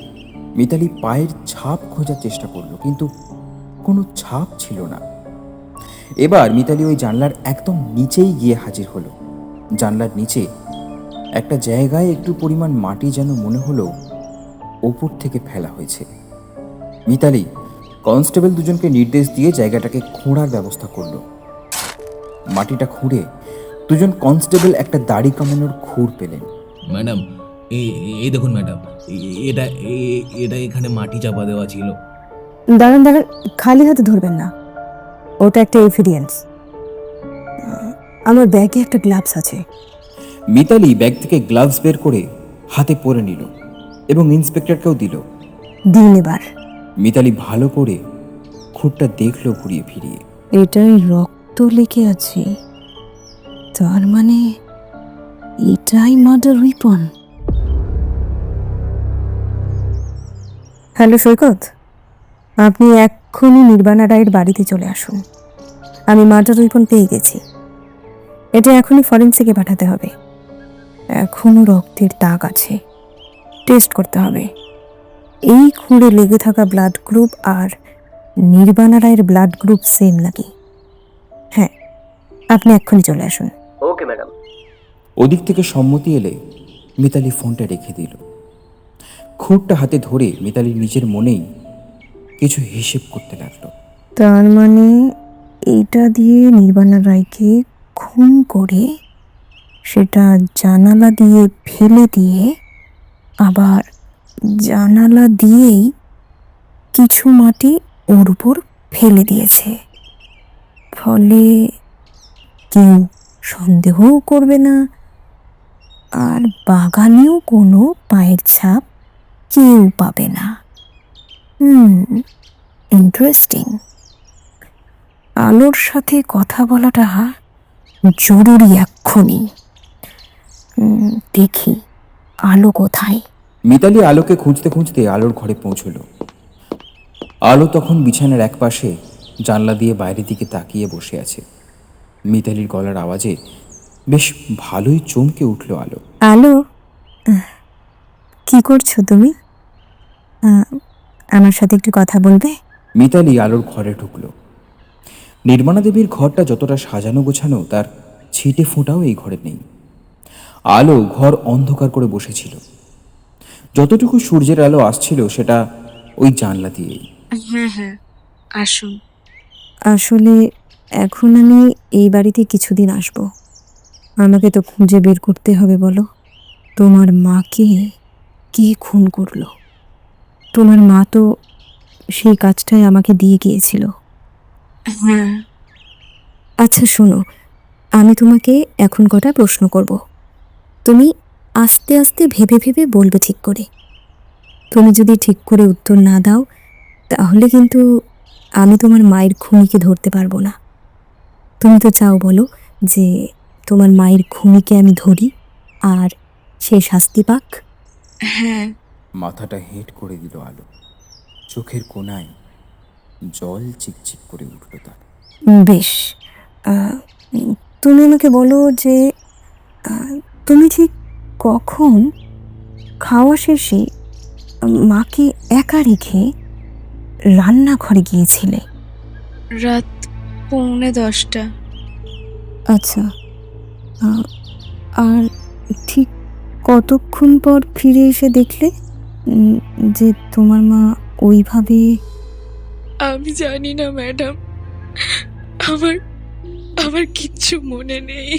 মিতালি পায়ের ছাপ খোঁজার চেষ্টা করলো, কিন্তু কোনো ছাপ ছিল না। এবার মিতালি ওই জানলার একদম নিচেই গিয়ে হাজির হলো। জানলার নিচে একটা জায়গায় একটু পরিমাণ মাটি যেন মনে হলো ওপর থেকে ফেলা হয়েছে। মিতালি কনস্টেবল দুজনকে নির্দেশ দিয়ে জায়গাটাকে খোঁড়ার ব্যবস্থা করলো। মাটিটা খুঁড়ে দুজন কনস্টেবল একটা দাড়ি কামানোর খুঁড় পেলেন। ম্যাডাম, এই দেখুন ম্যাডাম, এটা এটা এখানে মাটি চাপা দেওয়া ছিল। দাঁড়ান, খালি হাতে ধরবেন না, ওটা একটা এভিডেন্স। আমার ব্যাগে একটা গ্লাভস আছে। মিতালি ব্যাগ থেকে গ্লাভস বের করে হাতে পরে নিল এবং ইন্সপেক্টরকেও দিল। দিন এবার। মিতালি ভালো করে খুঁটটা দেখলো ঘুরিয়ে ফিরিয়ে। এটাই রক্ত লেগে আছে, তার মানে এটাই মার্ডার ওয়েপন। হ্যালো সৈকত, আপনি এক্ষুনি নির্বাণা রায়ের বাড়িতে চলে আসুন। আমি মার্ডার ওয়েপন পেয়ে গেছি। এটা এখনই ফরেন্সিকে পাঠাতে হবে। এখনও রক্তের দাগ আছে, টেস্ট করতে হবে। এই খুঁড়ে লেগে থাকা ব্লাড গ্রুপ আর নির্বাণা রায়ের ব্লাড গ্রুপ সেম নাকি। হ্যাঁ, আপনি এক্ষুনি চলে আসুন। Okay madam. ওদিক থেকে সম্মতি এলে মিতালি ফোনটা রেখে দিল। খুঁটটা হাতে ধরে মিতালি নিজের মনেই কিছু হিসেব করতে লাগলো। তার মানে এটা দিয়ে নির্বাণা রায়কে খুন করে সেটা জানালা দিয়ে ফেলে দিয়ে আবার জানালা দিয়েই কিছু মাটি ওর উপর ফেলে দিয়েছে, ফলে কেউ সন্দেহও করবে না, আর বাগানেও কোনো পায়ের ছাপ কেউ পাবে না। ইন্টারেস্টিং। আলোর সাথে কথা বলাটা জরুরি এক্ষুনি। দেখি আলো কোথায়। মিতালি আলোকে খুঁজতে খুঁজতে আলোর ঘরে পৌঁছল। আলো তখন বিছানার একপাশে জানলা দিয়ে বাইরের দিকে তাকিয়ে বসে আছে। মিতালির গলার আওয়াজে বেশ ভালোই চমকে উঠল আলো। আলো, কি করছো তুমি? আমার সাথে একটু কথা বলবে? মিতালি আলোর ঘরে ঢুকল। নির্মাণা দেবীর ঘরটা যতটা সাজানো গোছানো, তার ছিটে ফোঁটাও এই ঘরে নেই। আলো ঘর অন্ধকার করে বসেছিল। যতটুকু সূর্যের আলো আসছিল সেটা ওই জানলা দিয়েই। হ্যাঁ হ্যাঁ, আসুন। আসলে এখন আমি এই বাড়িতে কিছুদিন আসবো। আমাকে তো খুঁজে বের করতে হবে। বলো, তোমার মাকে কে খুন করলো? তোমার মা তো সেই কাজটাই আমাকে দিয়ে গিয়েছিল। হ্যাঁ। আচ্ছা শোনো, আমি তোমাকে এখন কটা প্রশ্ন করব, তুমি আস্তে আস্তে ভেবে ভেবে বলবে ঠিক করে। তুমি যদি ঠিক করে উত্তর না দাও তাহলে কিন্তু আমি তোমার মায়ের খুনিকে ধরতে পারবো না। তুমি তো চাও বলো যে তোমার মায়ের খুনিকে আমি ধরি আর সে শাস্তি পাক? হ্যাঁ। মাথাটা হেঁট করে দিল আলো। চোখের কোণায় জল চিকচিক করে উঠল তার। বেশ, তুমি আমাকে বলো যে তুমি ঠিক কখন খাওয়া শেষে মাকে একা রেখে রান্নাঘরে গিয়েছিলে? রাত 10:45। আচ্ছা, আর ঠিক কতক্ষণ পর ফিরে এসে দেখলে যে তোমার মা ওইভাবে? আমি জানি না ম্যাডাম, আমার আমার কিচ্ছু মনে নেই।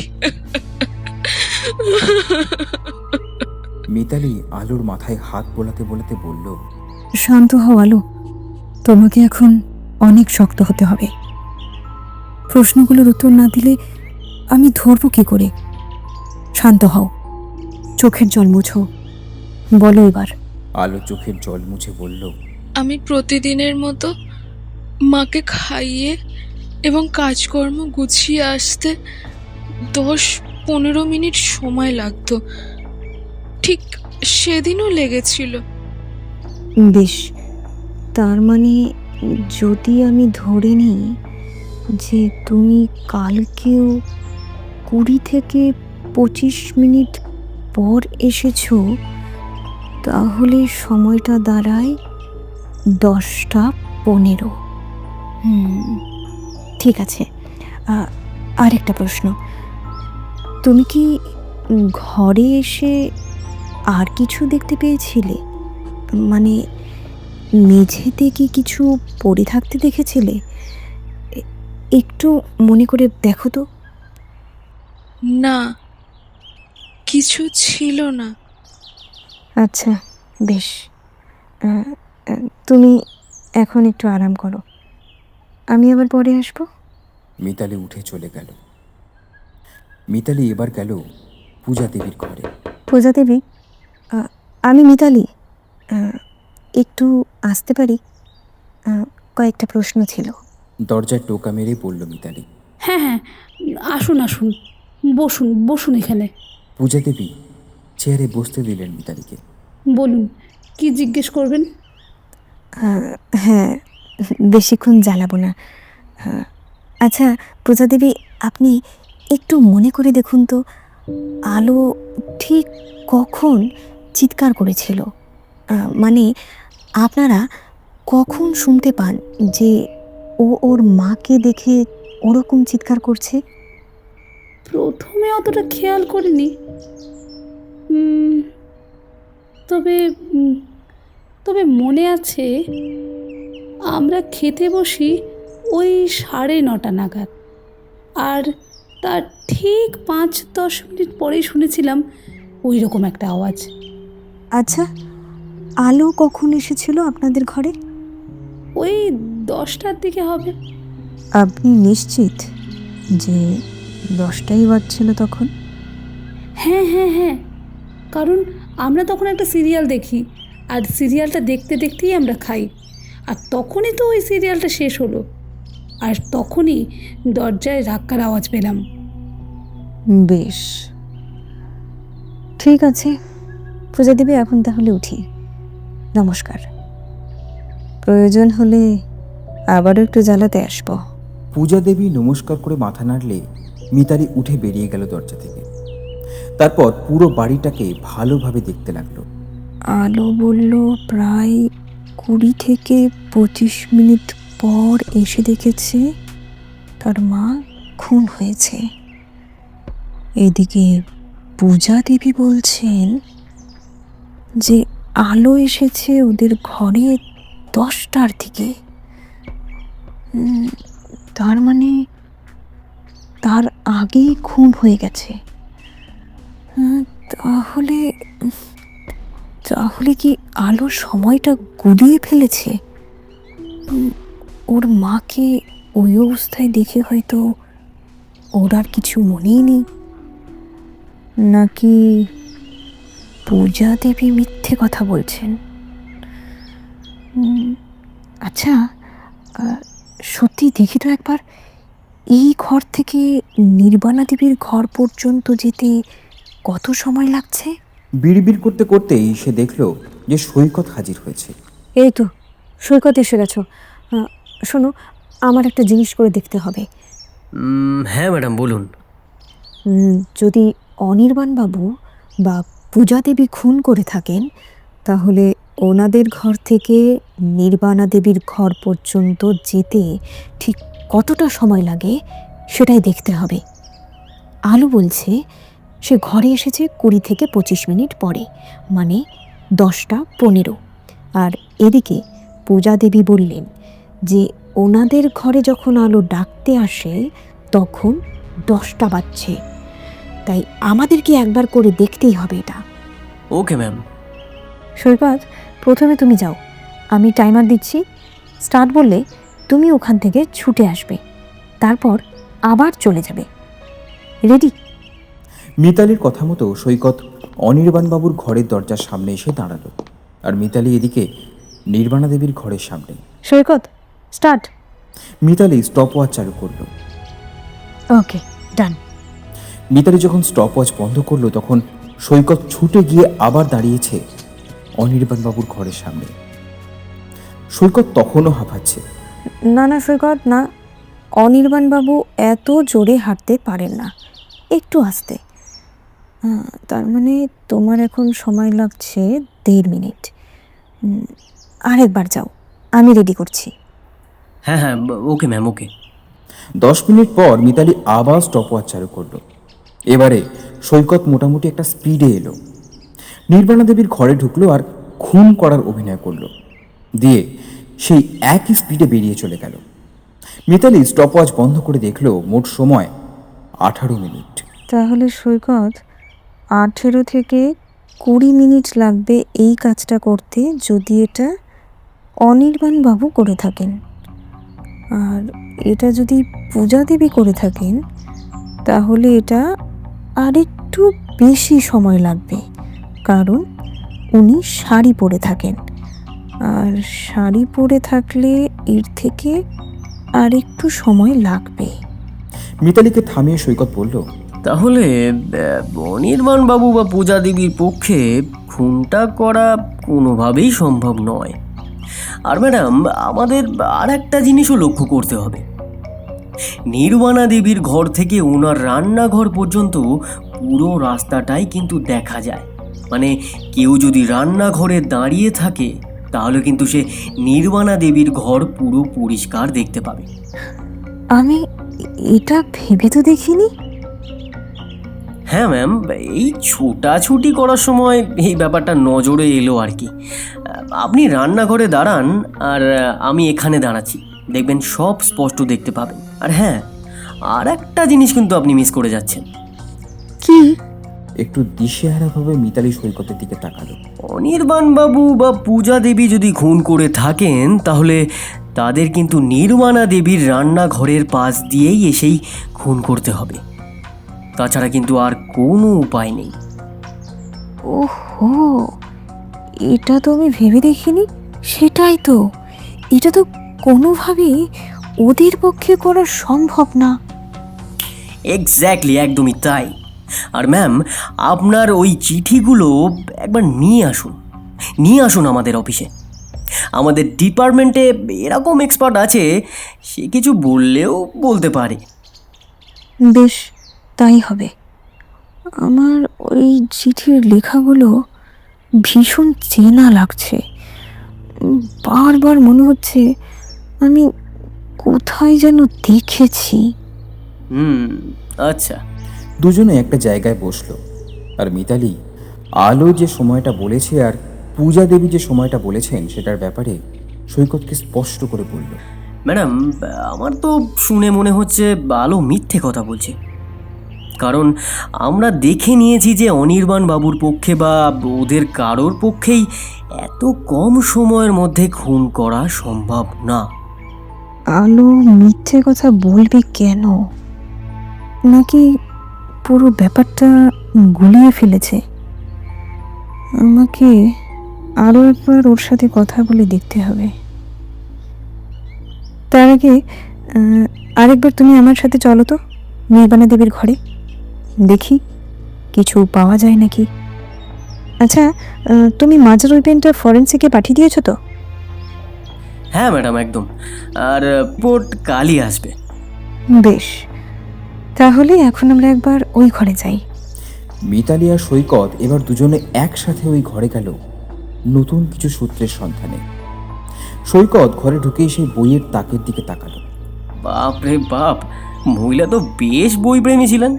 মিতালি আলোর মাথায় হাত বোলাতে বোলাতে বলল, শান্ত হও আলো, তোমাকে এখন অনেক শক্ত হতে হবে। প্রশ্নগুলোর উত্তর না দিলে আমি ধরবো কি করে? শান্ত হও, চোখের জল মুছো, বলো এবার। আলো চোখের জল মুছে বলল, আমি প্রতিদিনের মতো মাকে খাইয়ে এবং কাজকর্ম গুছিয়ে আসতে 10-15 মিনিট সময় লাগতো। ঠিক সেদিনও লেগেছিল। বেশ, তার মানে যদি আমি ধরে নিই যে তুমি কালকেও 20 থেকে 25 মিনিট পর এসেছো, তাহলে সময়টা দাঁড়ায় 10টা 15। ঠিক আছে। আর একটা প্রশ্ন, তুমি কি ঘরে এসে আর কিছু দেখতে পেয়েছিলে? মানে মেঝেতে কি কিছু পড়ে থাকতে দেখেছিলে? একটু মনে করে দেখো তো। না, কিছু ছিল না। আচ্ছা বেশ, তুমি এখন একটু আরাম করো, আমি আবার পরে আসবো। মিতালি উঠে চলে গেল। মিতালি এবার গেল পূজা দেবীর ঘরে। পূজা দেবী, আমি মিতালি, একটু আসতে পারি? কয়েকটা প্রশ্ন ছিল। দরজায় টোকা মেরে বলল মিতালি। হ্যাঁ হ্যাঁ, আসুন আসুন, বসুন বসুন এখানে। পূজা দেবী চেয়ারে বসতে দিলেন মিতালিকে। বলুন, কি জিজ্ঞেস করবেন? হ্যাঁ, বেশিক্ষণ জ্বালাবো না। আচ্ছা পূজা দেবী, আপনি একটু মনে করে দেখুন তো, আলো ঠিক কখন চিৎকার করেছিল? মানে আপনারা কখন শুনতে পান যে ও ওর মাকে দেখে ওরকম চিৎকার করছে? প্রথমে অতটা খেয়াল করিনি। তবে তবে মনে আছে, আমরা খেতে বসি ওই 9:30 নাগাদ, আর তার ঠিক 5-10 মিনিট পরেই শুনেছিলাম ওই রকম একটা আওয়াজ। আচ্ছা, আলো কখন এসেছিল আপনাদের ঘরে? ওই 10টার দিকে হবে। আপনি নিশ্চিত যে 10টাই বাজছিল তখন? হ্যাঁ হ্যাঁ হ্যাঁ, কারণ আমরা তখন একটা সিরিয়াল দেখি, আর সিরিয়ালটা দেখতে দেখতেই আমরা খাই। আর তখনই তো ওই সিরিয়ালটা শেষ হলো, আর তখনই দরজায় ধাক্কার আওয়াজ পেলাম। বেশ, ঠিক আছে পূজা দেবী, এখন তাহলে উঠি। নমস্কার, প্রয়োজন হলে আবারও একটু জ্বালাতে আসবো। পূজা দেবী নমস্কার করে মাথা নাড়লে মিতালি উঠে বেরিয়ে গেল দরজা থেকে। তারপর পুরো বাড়িটাকে ভালোভাবে দেখতে লাগলো। আলো বলল প্রায় 20 থেকে 25 মিনিট পর এসে দেখেছে তার মা খুন হয়েছে। এদিকে পূজা দেবী বলছেন যে আলো এসেছে ওদের ঘরে 10টার দিকে। তার মানে তার আগেই খুন হয়ে গেছে। তাহলে তাহলে কি আলো সময়টা গুলিয়ে ফেলেছে? ওর মাকে ওই অবস্থায় দেখে হয়তো ওর আর কিছু মনেই নেই, নাকি পূজা দেবী মিথ্যে কথা বলছেন? আচ্ছা, সত্যি দেখি তো একবার, এই ঘর থেকে নির্বাণা দেবীর ঘর পর্যন্ত যেতে কত সময় লাগছে? বিড়বিড় করতে করতেই সে দেখল যে সৈকত হাজির হয়েছে। এই তো সৈকত এসে গেছো। শোনো, আমার একটা জিনিস করে দেখতে হবে। হ্যাঁ ম্যাডাম, বলুন। যদি অনির্বাণবাবু বা পূজা দেবী খুন করে থাকেন, তাহলে ওনাদের ঘর থেকে নির্বাণা দেবীর ঘর পর্যন্ত যেতে ঠিক কতটা সময় লাগে সেটাই দেখতে হবে। আলো বলছে সে ঘরে এসেছে 20 থেকে 25 মিনিট পরে, মানে 10:15। আর এদিকে পূজা দেবী বললেন যে ওনাদের ঘরে যখন আলো ডাকতে আসে তখন 10টা বাজছে। তাই আমাদেরকে একবার করে দেখতেই হবে এটা। Okay ma'am. সৈকত, প্রথমে তুমি যাও, আমি টাইমার দিচ্ছি। স্টার্ট বললে তুমি ওখান থেকে ছুটে আসবে, তারপর আবার চলে যাবে। রেডি? মিতালির কথা মতো সৈকত অনির্বাণবাবুর ঘরের দরজার সামনে এসে দাঁড়ালো, আর মিতালি এদিকে নির্বাণা দেবীর ঘরের সামনে। সৈকত, স্টার্ট। মিতালি স্টপওয়াচ চালু করলো। ওকে, ডান। মিতালি যখন স্টপওয়াচ বন্ধ করলো তখন সৈকত ছুটে গিয়ে আবার দাঁড়িয়েছে অনির্বাণবাবুর ঘরের সামনে। সৈকত তখনও হাঁপাচ্ছে। না না সৈকত, না, অনির্বাণবাবু এত জোরে হাঁটতে পারেন না, একটু আস্তে। তার মানে তোমার এখন সময় লাগছে 1.5 মিনিট। আরেকবার যাও, আমি রেডি করছি। হ্যাঁ হ্যাঁ, ওকে ম্যাম, ওকে। 10 মিনিট পর মিতালি আবার স্টপওয়াচ চালু করলো। এবারে সৈকত মোটামুটি একটা স্পিডে এলো, নির্বাণা দেবীর ঘরে ঢুকলো আর খুন করার অভিনয় করলো, দিয়ে সেই একই স্পিডে বেরিয়ে চলে গেল। মিতালি স্টপওয়াচ বন্ধ করে দেখলো মোট সময় 18 মিনিট। তাহলে সৈকত 18 থেকে 20 মিনিট লাগবে এই কাজটা করতে, যদি এটা অনির্বাণবাবু করে থাকেন। আর এটা যদি পূজা দেবী করে থাকেন তাহলে এটা আরেকটু বেশি সময় লাগবে, কারণ উনি শাড়ি পরে থাকেন, আর শাড়ি পরে থাকলে এর থেকে আরেকটু সময় লাগবে। মিতালিকে থামিয়ে সৈকত বলল, তাহলে অনির্বাণ বাবু বা পূজা দেবীর পক্ষে খুনটা করা কোনোভাবেই সম্ভব নয়। আর ম্যাডাম, আমাদের আর একটা জিনিসও লক্ষ্য করতে হবে। নির্বাণা দেবীর ঘর থেকে ওনার রান্নাঘর পর্যন্ত পুরো রাস্তাটাই কিন্তু দেখা যায়। মানে কেউ যদি রান্নাঘরে দাঁড়িয়ে থাকে তাহলে কিন্তু সে নির্বাণা দেবীর ঘর পুরো পরিষ্কার দেখতে পাবে। আমি এটা ভেবে তো দেখিনি। হ্যাঁ ম্যাম, এই ছোটাছুটি করার সময় এই ব্যাপারটা নজরে এলো আর কি। আপনি রান্নাঘরে দাঁড়ান আর আমি এখানে দাঁড়াচ্ছি, দেখবেন সব স্পষ্ট দেখতে পাবেন। আর হ্যাঁ, আর একটা জিনিস কিন্তু আপনি মিস করে যাচ্ছেন। কি? একটু দিশেহারাভাবে মিতালি সৈকতের দিকে তাকালো। অনির্বাণ বাবু বা পূজা দেবী যদি খুন করে থাকেন, তাহলে তাদের কিন্তু নির্বাণা দেবীর রান্নাঘরের পাশ দিয়েই এসেই খুন করতে হবে। তাছাড়া কিন্তু আর কোনো উপায় নেই। ওহো, এটা তো আমি ভেবে দেখিনি। সেটাই তো, এটা তো কোনোভাবেই ওদের পক্ষে করা সম্ভব না। এক্স্যাক্টলি, একদমই তাই। আর ম্যাম, আপনার ওই চিঠিগুলো একবার নিয়ে আসুন আমাদের অফিসে। আমাদের ডিপার্টমেন্টে এরকম এক্সপার্ট আছে, সে কিছু বললেও বলতে পারে। বেশ, তাই হবে। আমার ওই চিঠির লেখাগুলো ভীষণ চেনা লাগছে। বারবার মনে হচ্ছে আমি কোথায় যেন দেখেছি। আচ্ছা। দুজনে একটা জায়গায় বসলো, আর মিতালি আলো যে সময়টা বলেছে আর পূজা দেবী যে সময়টা বলেছেন সেটার ব্যাপারে সৈকতকে স্পষ্ট করে বলল। ম্যাডাম, আমার তো শুনে মনে হচ্ছে আলো মিথ্যে কথা বলছে। কারণ আমরা দেখে নিয়েছি যে অনির্বাণ বাবুর পক্ষে বা ওদের কারোর পক্ষেই এত কম সময়ের মধ্যে খুন করা সম্ভব না। আলো মিথ্যে কথা বলবে কেন? নাকি পুরো ব্যাপারটা গুলিয়ে ফেলেছে? আমাকে আরও একবার ওর সাথে কথা বলে দেখতে হবে। তার আগে আরেকবার তুমি আমার সাথে চলো তো নির্বাণা দেবীর ঘরে, দেখি কিছু পাওয়া যায় নাকি। আচ্ছা, তুমি মাজার ওই পেনটা ফরেন্সিকে পাঠিয়ে দিয়েছো তো? হ্যাঁ ম্যাডাম, একদম। আর রিপোর্ট কালই আসবে। বেশ, তাহলে এখন আমরা একবার ওই ঘরে যাই। মিতালি আর সৈকত এবার দুজনে একসাথে ওই ঘরে গেল নতুন কিছু সূত্রের সন্ধানে। সৈকত ঘরে ঢুকেই সেই বইয়ের তাকের দিকে তাকালো। বাপ রে বাপ, মহিলা তো বেশ বইপ্রেমী ছিলেন,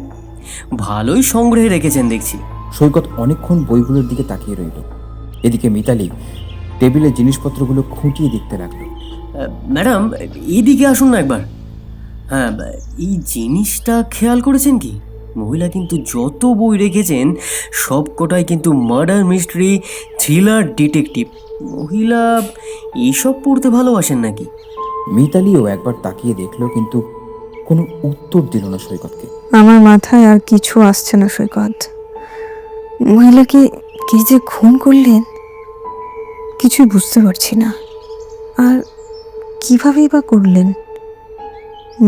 ভালোই সংগ্রহে রেখেছেন দেখছি। সৈকত অনেকক্ষণ বইগুলোর দিকে তাকিয়ে রইল। এদিকে মিতালি টেবিলের জিনিসপত্রগুলো খুঁটিয়ে দেখতে লাগলো। ম্যাডাম, এইদিকে আসুন না একবার। হ্যাঁ, এই জিনিসটা খেয়াল করেছেন কি? মহিলা কিন্তু যত বই রেখেছেন সব কটাই কিন্তু মার্ডার মিস্ট্রি, থ্রিলার, ডিটেকটিভ। মহিলা এইসব পড়তে ভালোবাসেন নাকি? মিতালিও একবার তাকিয়ে দেখলো, কিন্তু কোনো উত্তর দিল না সৈকতকে। আমার মাথায় আর কিছু আসছে না সৈকত। মহিলাকে কে যে খুন করলেন কিছুই বুঝতে পারছি না। আর কিভাবেই বা করলেন?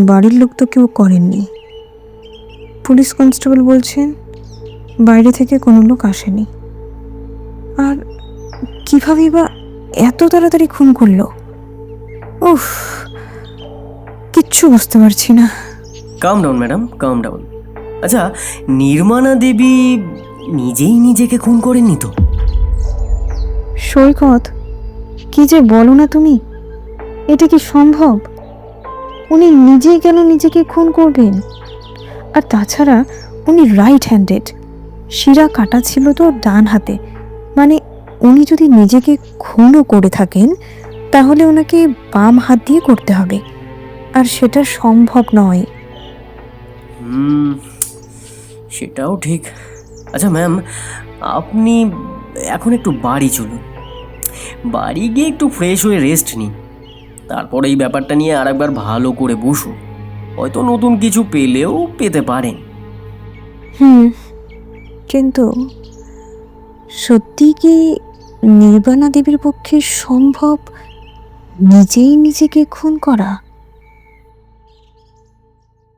বাড়ির লোক তো কেউ করেননি। পুলিশ কনস্টেবল বলছেন বাইরে থেকে কোনো লোক আসেনি। আর কিভাবেই বা এত তাড়াতাড়ি খুন করলো? উফ, কিচ্ছু বুঝতে পারছি না। কাম ডাউন ম্যাডাম, কাম ডাউন। আচ্ছা, নির্মাণা দেবী নিজেই নিজেকে খুন করেননি তো? সৈকত, কি যে বলো না তুমি, এটা কি সম্ভব? উনি নিজেই কেন নিজেকে খুন করবেন? আর তাছাড়া উনি রাইট হ্যান্ডেড, শিরা কাটা ছিল তো ডান হাতে। মানে উনি যদি নিজেকে খুনও করে থাকেন তাহলে ওনাকে বাম হাত দিয়ে করতে হবে, আর সেটা সম্ভব নয়। সেটাও ঠিক। আচ্ছা ম্যাম, আপনি এখন একটু বাড়ি চলুন, বাড়ি গিয়ে একটু ফ্রেশ হয়ে রেস্ট নিন। তারপরে এই ব্যাপারটা নিয়ে আরেকবার ভালো করে বসুন, হয়তো নতুন কিছু পেলেও পেতে পারেন। কিন্তু সত্যি কি নির্বাণা দেবীর পক্ষে সম্ভব নিজেই নিজেকে খুন করা?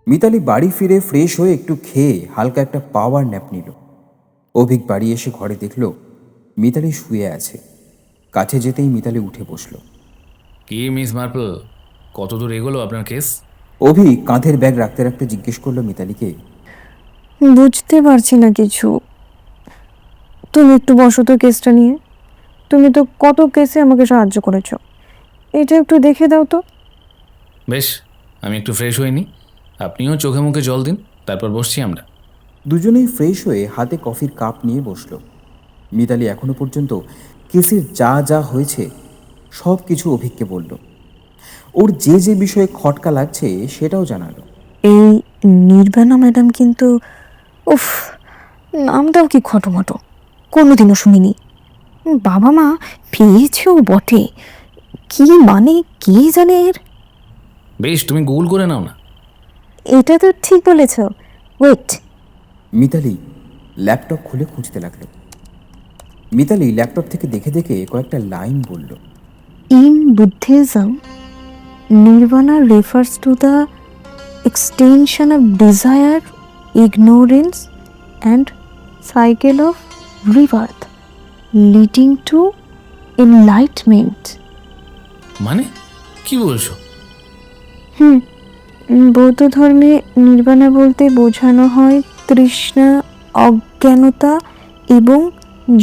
মিতালি বাড়ি ফিরে ফ্রেশ হয়ে একটু খেয়ে হালকা একটা পাওয়ার ন্যাপ নিল। অভিক বাড়ি এসে ঘরে দেখল মিতালি শুয়ে আছে। কাছে যেতেই মিতালি উঠে বসল। কি মিস মার্পল, কত দূর এগোলো আপনার কেস? অভিক কাঁধের ব্যাগ রাখতে রাখতে জিজ্ঞেস করলো মিতালিকে। বুঝতে পারছি না কিছু। তুমি একটু বসো তো কেসটা নিয়ে। তুমি তো কত কেসে আমাকে সাহায্য করেছো, এটা একটু দেখে দাও তো। বেশ, আমি একটু ফ্রেশ হইনি, আপনিও চোখে মুখে জল দিন, তারপর বসছি আমরা। দুজনেই ফ্রেশ হয়ে হাতে কফির কাপ নিয়ে বসল। মিতালি এখনো পর্যন্ত কেসের যা যা হয়েছে সব কিছু অভিককে বলল। ওর যে যে বিষয়ে খটকা লাগছে সেটাও জানালো। এই নির্বাণা ম্যাডাম কিন্তু, উফ, নামটাও কি খটোমটো, কোনোদিনও শুনিনি। বাবা মা পেয়েছেও বটে, কি মানে কে জানে এর। বেশ, তুমি গুগল করে নাও না। এটা তো ঠিক বলেছ, ওয়েট। মিতালি ল্যাপটপ খুলে খুঁজতে লাগলো। মিতালি ল্যাপটপ থেকে দেখে দেখে কয়েকটা লাইন বলল। In Buddhism, nirvana refers to the extension of desire, ignorance, and cycle of rebirth, leading to enlightenment. মানে কি বলছো? বৌদ্ধ ধর্মে নির্বাণা বলতে বোঝানো হয় তৃষ্ণা, অজ্ঞানতা এবং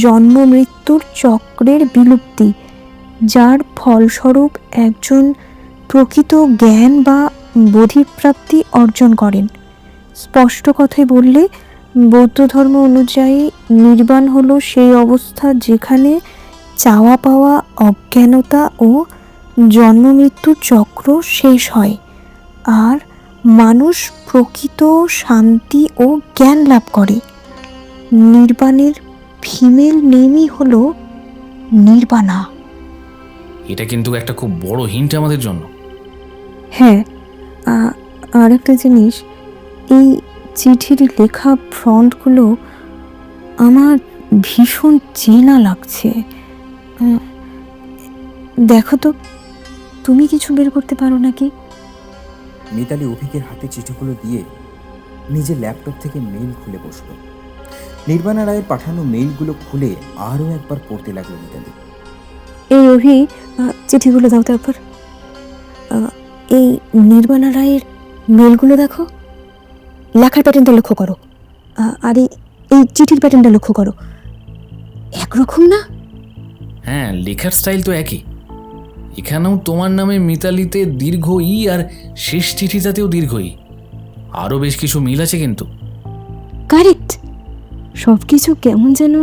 জন্ম মৃত্যুর চক্রের বিলুপ্তি, যার ফলস্বরূপ একজন প্রকৃত জ্ঞান বা বোধিপ্রাপ্তি অর্জন করেন। স্পষ্ট কথায় বললে, বৌদ্ধ ধর্ম অনুযায়ী নির্বাণ হলো সেই অবস্থা যেখানে চাওয়া পাওয়া, অজ্ঞানতা ও জন্ম মৃত্যুর চক্র শেষ হয়, আর মানুষ প্রকৃত শান্তি ও জ্ঞান লাভ করে। নির্বাণের ফিমেল নেমই হলো নির্বাণা। এটা কিন্তু একটা খুব বড় হিন্ট আমাদের জন্য। হ্যাঁ, আর একটা জিনিস, এই চিঠির লেখা ফ্রন্টগুলো আমার ভীষণ চেনা লাগছে। দেখো তো, তুমি কিছু বের করতে পারো নাকি? মিতালি অভিকের হাতে চিঠিগুলো দিয়ে নিজের ল্যাপটপ থেকে মেইল খুলে বসল। নির্বাণা রায়ের পাঠানো মেইলগুলো খুলে আরও একবার পড়তে লাগলো মিতালি। এই অভি, চিঠিগুলো দাও তো একবার। এই নির্বাণা রায়ের মেলগুলো দেখো, লেখার প্যাটার্নটা লক্ষ্য করো, আর এই চিঠির প্যাটার্নটা লক্ষ্য করো, একরকম না? হ্যাঁ, লেখার স্টাইল তো একই। এখানেও তোমার নামে মিতালিতে দীর্ঘ ই, আর শেষ চিঠিটাতেও দীর্ঘ ই। আরও বেশ কিছু মিল আছে কিন্তু। কারেক্ট, সব কিছু কেমন যেন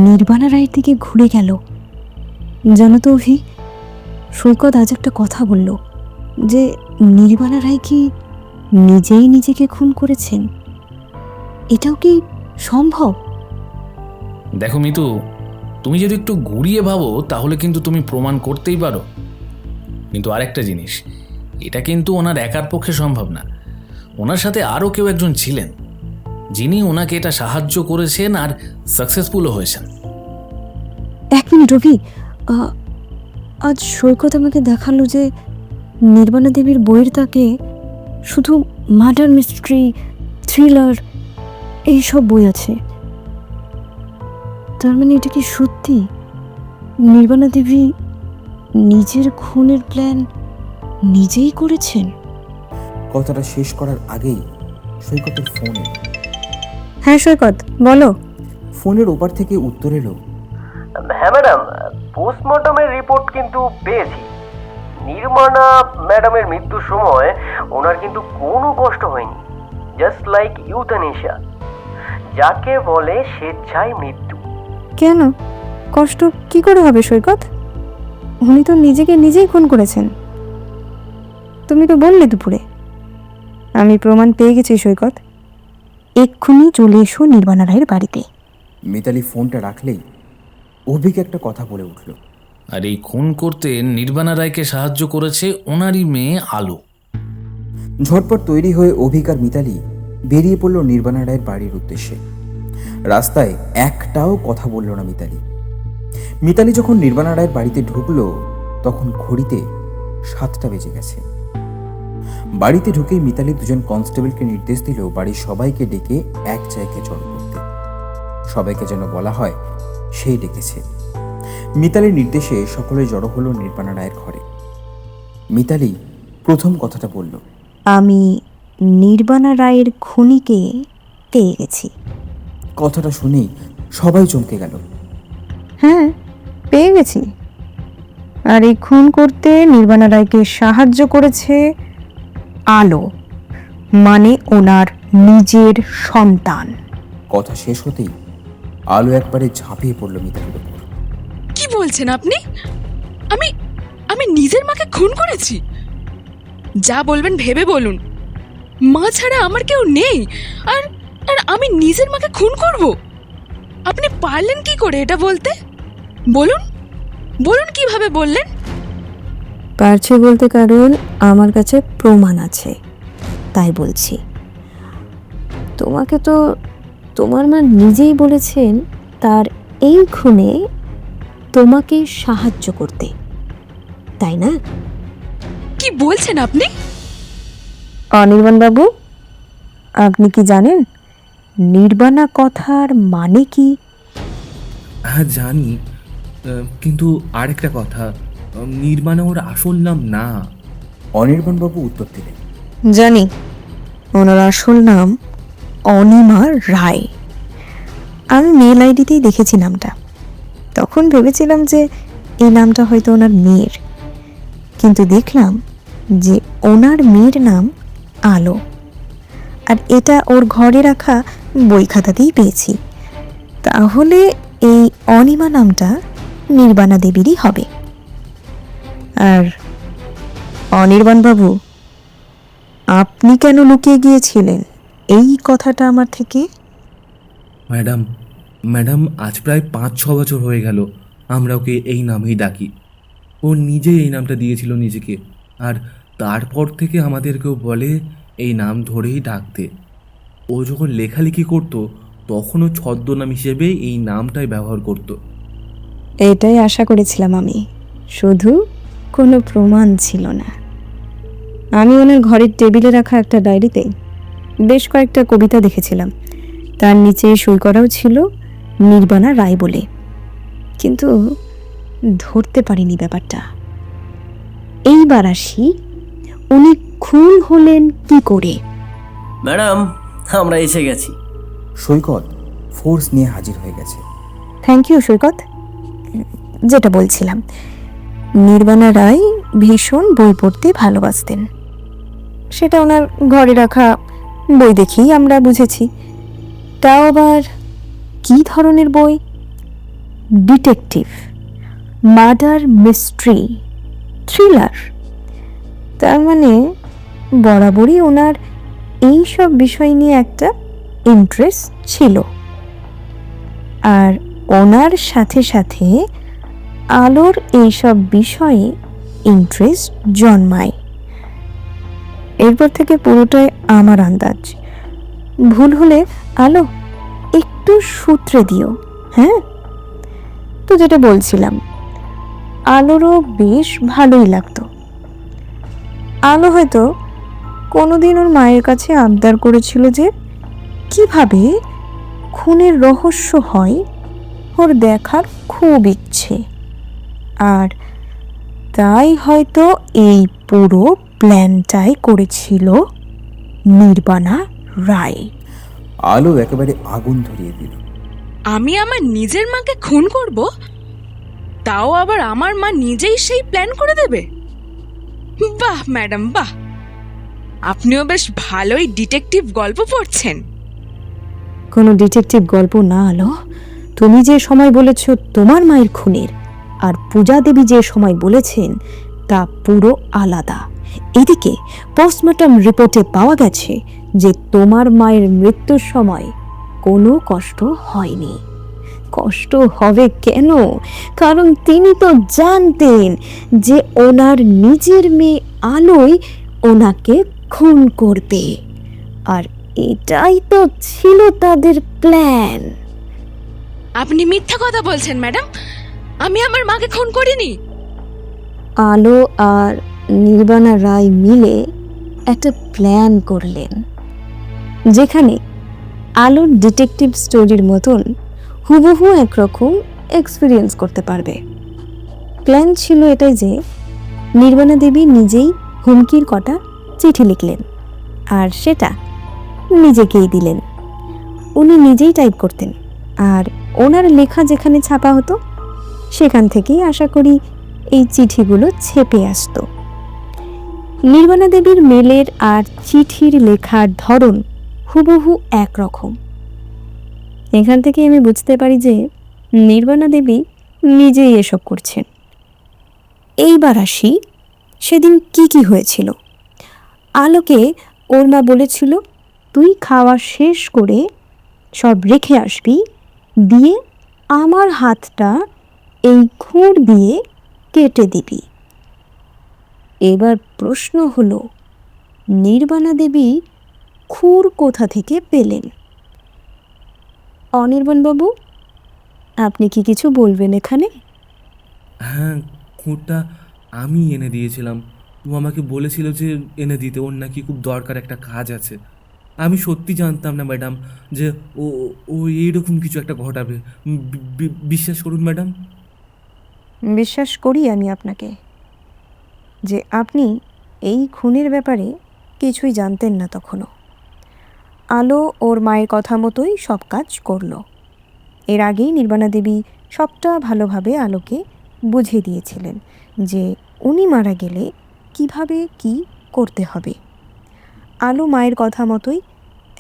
নির্বাণা রায়ের দিকে ঘুরে গেল। জানো তো অভি, সৈকত আজ একটা কথা বলল যে নির্বাণা রায় কি নিজেই নিজেকে খুন করেছেন। এটাও কি সম্ভব? দেখো মিতু, তুমি যদি একটু ঘুরিয়ে ভাবো তাহলে কিন্তু তুমি প্রমাণ করতেই পারো। কিন্তু আরেকটা জিনিস, এটা কিন্তু ওনার একার পক্ষে সম্ভব না। ওনার সাথে আরও কেউ একজন ছিলেন যিনি ওনাকে এটা সাহায্য করেছেন আর সাকসেসফুলও হয়েছেন। এক মিনিট অভি, আজ সৈকত আমাকে দেখালো যে নির্বাণা দেবীর বইয়ের তাকে শুধু মার্ডার মিস্ট্রি, থ্রিলার এইসব বই আছে। তার মানে এটা কি সত্যি? নির্বাণা দেবী নিজের খুনের প্ল্যান নিজেই করেছেন? কথাটা শেষ করার আগেই সৈকতের ফোন এলো। হ্যাঁ সৈকত, বলো। ফোনের ওপার থেকে উত্তর এলো, হ্যাঁ ম্যাডাম, পোস্টমর্টমের রিপোর্ট কিন্তু পেয়েছি। নির্মাণা ম্যাডামের মৃত্যুর সময় ওনার কিন্তু কোনো কষ্ট হয়নি, জাস্ট লাইক ইউথ্যানেশিয়া, যাকে বলে স্বেচ্ছায় মৃত্যু। কেন কষ্ট কি করে হবে সৈকত? উনি তো নিজেকে নিজেই খুন করেছেন, তুমি তো বললে দুপুরে। আমি প্রমাণ পেয়ে গেছি সৈকত, এক্ষুনি চলে এসো নির্বাণা রায়ের বাড়িতে। মিতালি ফোনটা রাখলেই অভিক একটা কথা বলে উঠল। আর এই খুন করতে নির্বাণা রায়কে সাহায্য করেছে ওনারই মেয়ে আলো। ঝটপট তৈরি হয়ে অভিক আর মিতালি বেরিয়ে পড়ল নির্বাণা রায়ের বাড়ির উদ্দেশ্যে। রাস্তায় একটাও কথা বলল না মিতালি। মিতালি যখন নির্বাণা রায়ের বাড়িতে ঢুকলো তখন ঘড়িতে 7টা বেজে গেছে। বাড়িতে ঢুকেই মিতালি দুজন কনস্টেবলকে নির্দেশ দিল বাড়ির সবাইকে ডেকে এক জায়গায় জড়ো করতে। সবাইকে যেন বলা হয় সেই ডেকেছে। মিতালির নির্দেশে সকলে জড়ো হলো নির্বাণা রায়ের ঘরে। মিতালি প্রথম কথাটা বলল, আমি নির্বাণা রায়ের খুনিকে পেয়ে গেছি। কথাটা শুনেই সবাই চমকে গেল। হ্যাঁ, পেয়ে গেছি। আর এই খুন করতে নির্বাণা রায়কে সাহায্য করেছে আলো, মানে ওনার নিজের সন্তান। কথা শেষ হতেই আলো একবারে ঝাঁপিয়ে পড়ল মিতালির ওপর। কি বলছেন আপনি? আমি আমি নিজের মাকে খুন করেছি? যা বলবেন ভেবে বলুন। মা ছাড়া আমার কেউ নেই, আর আর আমি নিজের মাকে খুন করব? আপনি পারলেন কি করে এটা বলতে? বলুন বলুন কিভাবে বললেন? পারছে বলতে কারণ আমার কাছে প্রমাণ আছে, তাই বলছি। তোমাকে তো তোমার মা নিজেই বলেছেন তার এই খুনে তোমাকে সাহায্য করতে, তাই না? কি বলছেন আপনি? অনির্বাণ বাবু, আপনি কি জানেন নির্বাণা কথার মানে কি? হ্যাঁ জানি, কিন্তু আরেকটা কথা, নির্বাণা ওর আসল নাম না। অনির্বাণবাবু উত্তর দিলেন। জানি, ওনার আসল নাম অনিমা রায়। আমি মেল আইডিতেই দেখেছি নামটা। তখন ভেবেছিলাম যে এই নামটা হয়তো ওনার মেয়ের, কিন্তু দেখলাম যে ওনার মেয়ের নাম আলো, আর এটা ওর ঘরে রাখা বই খাতাতেই পেয়েছি। তাহলে এই অনিমা নামটা নির্বাণা দেবীরই হবে। আর অনির্বাণ বাবু, আপনি কেন লুকিয়ে গিয়েছিলেন এই কথাটা আমার থেকে? ম্যাডাম আজ প্রায় 5-6 বছর হয়ে গেল আমরা ওকে এই নামেই ডাকি। ও নিজেই এই নামটা দিয়েছিল নিজেকে, আর তারপর থেকে আমাদেরকেও বলে এই নাম ধরেই ডাকতে। ও যখন লেখালেখি করতো তখনও ছদ্মনাম হিসেবে এই নামটাই ব্যবহার করতো। এটাই আশা করেছিলাম আমি, শুধু কোনো প্রমাণ ছিল না। আমি ওনার ঘরের টেবিলে রাখা একটা ডায়েরিতে বেশ কয়েকটা কবিতা দেখেছিলাম, তার নিচে সই করাও ছিল নির্বাণা রায় বলে, কিন্তু ধরতে পারিনি ব্যাপারটা। এইবার আসি, উনি খুন হলেন কি করে? ম্যাডাম, আমরা এসে গেছি। সৈকত ফোর্স নিয়ে হাজির হয়ে গেছে। থ্যাংক ইউ সৈকত। যেটা বলছিলাম, নির্বাণা রায় ভীষণ বই পড়তে ভালোবাসতেন, সেটা ওনার ঘরে রাখা বই দেখেই আমরা বুঝেছি। তাও আবার কী ধরনের বই? Detective, murder mystery, thriller. তার মানে বরাবরই ওনার এই সব বিষয় নিয়ে একটা ইন্টারেস্ট ছিল। আর ওনার সাথে সাথে আলোর এইসব বিষয়ে ইন্টারেস্ট জন্মায়। এরপর থেকে পুরোটাই আমার আন্দাজ। ভুল হলে আলো একটু সূত্রে দিও, হ্যাঁ? তো যেটা বলছিলাম, আলোরও বেশ ভালোই লাগতো। আলো হয়তো কোনোদিন ওর মায়ের কাছে আবদার করেছিল যে কিভাবে খুনের রহস্য হয় ওর দেখার খুব ইচ্ছে, আর তাই হয়তো এই পুরো প্ল্যানটাই করেছিল নির্বাণা রায়। আলো একেবারে আগুন ধরিয়ে দিল। আমি আমার নিজের মাকে খুন করব? তাও আবার আমার মা নিজেই সেই প্ল্যান করে দেবে? বাহ ম্যাডাম, বাহ! আপনিও বেশ ভালোই ডিটেকটিভ গল্প পড়ছেন। কোনো ডিটেকটিভ গল্প না আলো। তুমি যে সময় বলেছ তোমার মায়ের খুনের, আর পূজা দেবী যে সময় বলেছেন তা পুরো আলাদা। এদিকে পোস্টমর্টম রিপোর্টে পাওয়া গেছে যে তোমার মায়ের মৃত্যুর সময় কোনো কষ্ট হয়নি। কষ্ট হবে কেন? কারণ তিনি তো জানতেন যে ওনার নিজের মেয়ে আলোই ওনাকে খুন করবে, আর এটাই তো ছিল তাদের প্ল্যান। আপনি মিথ্যা কথা বলছেন ম্যাডাম। আমি আমার মাকে খুন করিনি। আলো আর নির্বাণা রায় মিলে একটা প্ল্যান করলেন, যেখানে আলোর ডিটেকটিভ স্টোরির মতন হুবহু একরকম এক্সপিরিয়েন্স করতে পারবে। প্ল্যান ছিল এটাই যে নির্বাণা দেবী নিজেই হুমকির কটা চিঠি লিখলেন, আর সেটা নিজেকেই দিলেন। উনি নিজেই টাইপ করতেন, আর ওনার লেখা যেখানে ছাপা হতো সেখান থেকেই আশা করি এই চিঠিগুলো ছেপে আসতো। নির্বাণা দেবীর মেলের আর চিঠির লেখার ধরন হুবহু একরকম। এখান থেকে আমি বুঝতে পারি যে নির্বাণা দেবী নিজেই এসব করছেন। এইবার আসি সেদিন কি হয়েছিল। আলোকে ওর মা বলেছিল তুই খাওয়া শেষ করে সব রেখে আসবি, দিয়ে আমার হাতটা এই খুঁড় দিয়ে কেটে দিবি। এবার প্রশ্ন হলো, নির্বাণা দেবী খুঁড় কোথা থেকে পেলেন? অনির্বাণবাবু, আপনি কি কিছু বলবেন এখানে? হ্যাঁ, খুঁটটা আমি এনে দিয়েছিলাম। ও আমাকে বলেছিল যে এনে দিতে, ওর নাকি খুব দরকার একটা কাজ আছে। আমি সত্যি জানতাম না ম্যাডাম যে ও ও এইরকম কিছু একটা ঘটাবে। বিশ্বাস করুন ম্যাডাম। বিশ্বাস করি আমি আপনাকে যে আপনি এই খুনের ব্যাপারে কিছুই জানতেন না তখনও। আলো ওর মায়ের কথা মতোই সব কাজ করলো। এর আগেই নির্বাণা দেবী সবটা ভালোভাবে আলোকে বুঝিয়ে দিয়েছিলেন যে উনি মারা গেলে কিভাবে কি করতে হবে। আলো মায়ের কথা মতোই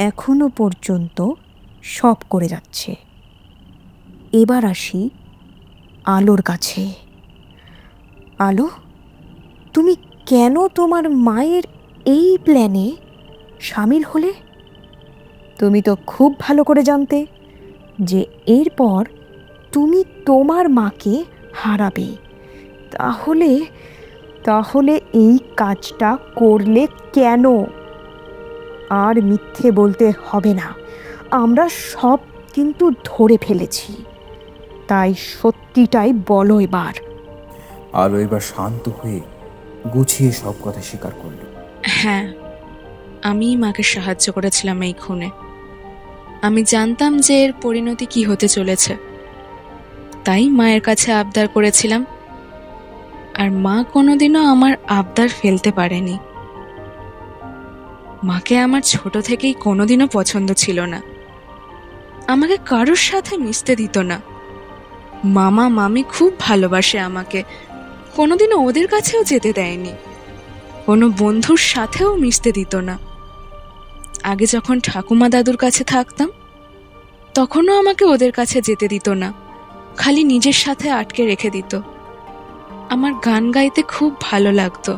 এখনো পর্যন্ত সব করে যাচ্ছে। এবার আসি আলোর কাছে। আলো, তুমি কেন তোমার মায়ের এই প্ল্যানে সামিল হলে? তুমি তো খুব ভালো করে জানতে যে এরপর তুমি তোমার মাকে হারাবে। তাহলে এই কাজটা করলে কেন? আর মিথ্যে বলতে হবে না, আমরা সব কিন্তু ধরে ফেলেছি। তাই সত্যিটাই বলো এবার। আলো এবার শান্ত হয়ে গুছিয়ে সব কথা স্বীকার করল। হ্যাঁ, আমি মাকে সাহায্য করেছিলাম এই খুনে। আমি জানতাম যে এর পরিণতি কি হতে চলেছে, তাই মায়ের কাছে আবদার করেছিলাম। আর মা কোনোদিনও আমার আবদার ফেলতে পারেনি। মাকে আমার ছোট থেকেই কোনোদিনও পছন্দ ছিল না। আমাকে কারোর সাথে মিশতে দিত না। মামা মামি খুব ভালোবাসে আমাকে, কোনোদিনও ওদের কাছেও যেতে দেয়নি। কোনো বন্ধুর সাথেও মিশতে দিত না। আগে যখন ঠাকুমা দাদুর কাছে থাকতাম তখনও আমাকে ওদের কাছে যেতে দিত না, খালি নিজের সাথে আটকে রেখে দিত। আমার গান গাইতে খুব ভালো লাগতো,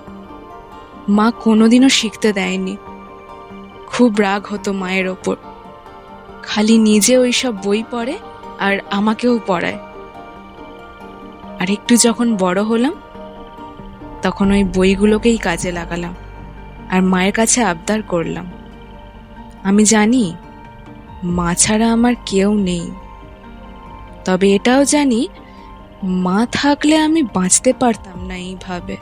মা কোনোদিনও শিখতে দেয়নি। খুব রাগ হতো মায়ের ওপর, খালি নিজে ওইসব বই পড়ে আর আমাকেও পড়ায়। আর একটু যখন বড় হলাম তখন ওই বইগুলোকেই কাজে লাগালাম আর মায়ের কাছে আবদার করলাম। আমি জানি মা ছাড়া আমার কেউ নেই, তবে এটাও জানি মা থাকলে আমি বাঁচতে পারতাম না এইভাবে।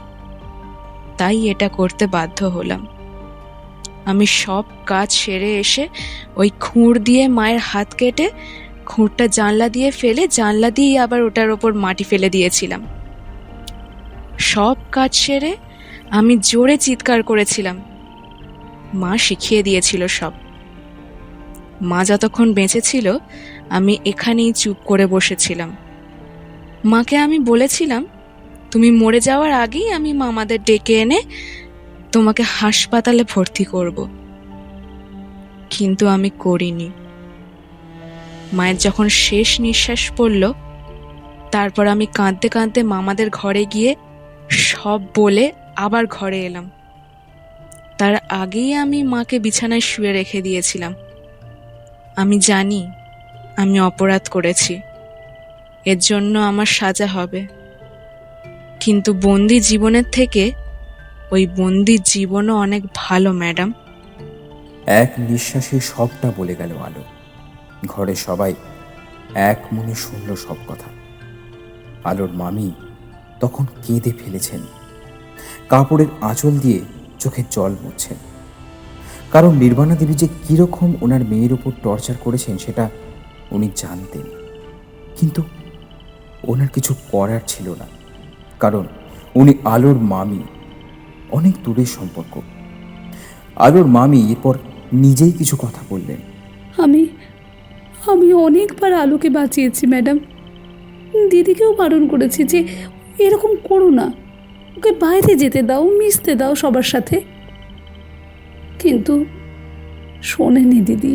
তাই এটা করতে বাধ্য হলাম। আমি সব কাজ সেরে এসে ওই খুঁড় দিয়ে মায়ের হাত কেটে খুঁড়টা জানলা দিয়ে ফেলে জানলা দিয়ে আবার ওটার ওপর মাটি ফেলে দিয়েছিলাম। সব কাজ সেরে আমি জোরে চিৎকার করেছিলাম। মা শিখিয়ে দিয়েছিল সব। মা যতক্ষণ বেঁচে ছিল আমি এখানেই চুপ করে বসেছিলাম। মাকে আমি বলেছিলাম, তুমি মরে যাওয়ার আগেই আমি মামাদের ডেকে এনে তোমাকে হাসপাতালে ভর্তি করব। কিন্তু আমি করিনি। মায়ের যখন শেষ নিঃশ্বাস পড়ল তারপর আমি কাঁদতে কাঁদতে মামাদের ঘরে গিয়ে সব বলে আবার ঘরে এলাম। তার আগেই আমি মাকে বিছানায় শুয়ে রেখে দিয়েছিলাম। আমি জানি আমি অপরাধ করেছি, এর জন্য আমার সাজা হবে, কিন্তু বন্দি জীবনের থেকে ওই বন্দি জীবনও অনেক ভালো ম্যাডাম। এক নিঃশ্বাসে সবটা বলে গেল আলো। ঘরে সবাই এক মনে শুনল সব কথা। আলোর মামি তখন কেঁদে ফেলেছেন, কাপড়ের আঁচল দিয়ে চোখের জল মুছছেন। কারণ নির্বাণা দেবী যে কিরকম ওনার মেয়ের উপর টর্চার করেছেন সেটা উনি জানতেন, কিন্তু ওনার কিছু করার ছিল না। কারণ উনি আলোর মামি, অনেক দূরের সম্পর্ক। আলোর মামি এরপর নিজেই কিছু কথা বললেন। আমি অনেকবার আলোকে বাঁচিয়েছি ম্যাডাম। দিদিকেও বারণ করেছি যে এরকম করো না, ওকে বাইরে যেতে দাও, মিশতে দাও সবার সাথে। কিন্তু শোনেনি দিদি,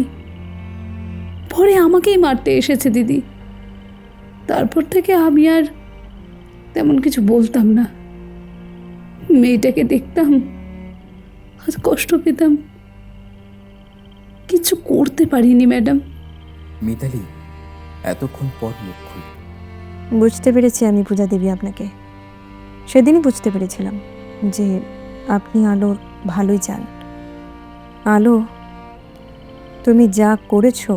পরে আমাকেই মারতে এসেছে দিদি। তারপর থেকে আমি আর তেমন কিছু বলতাম না। মেয়েটাকে দেখতাম, আজ কষ্ট পেতাম, কিছু করতে পারিনি ম্যাডাম। মিতালি এতক্ষণ পর মুখ খুলল। বুঝতে পেরেছি আমি পূজা দেবী আপনাকে। সেদিনই বুঝতে পেরেছিলাম যে আপনি আলোর ভালোই চান। আলো, তুমি যা করেছো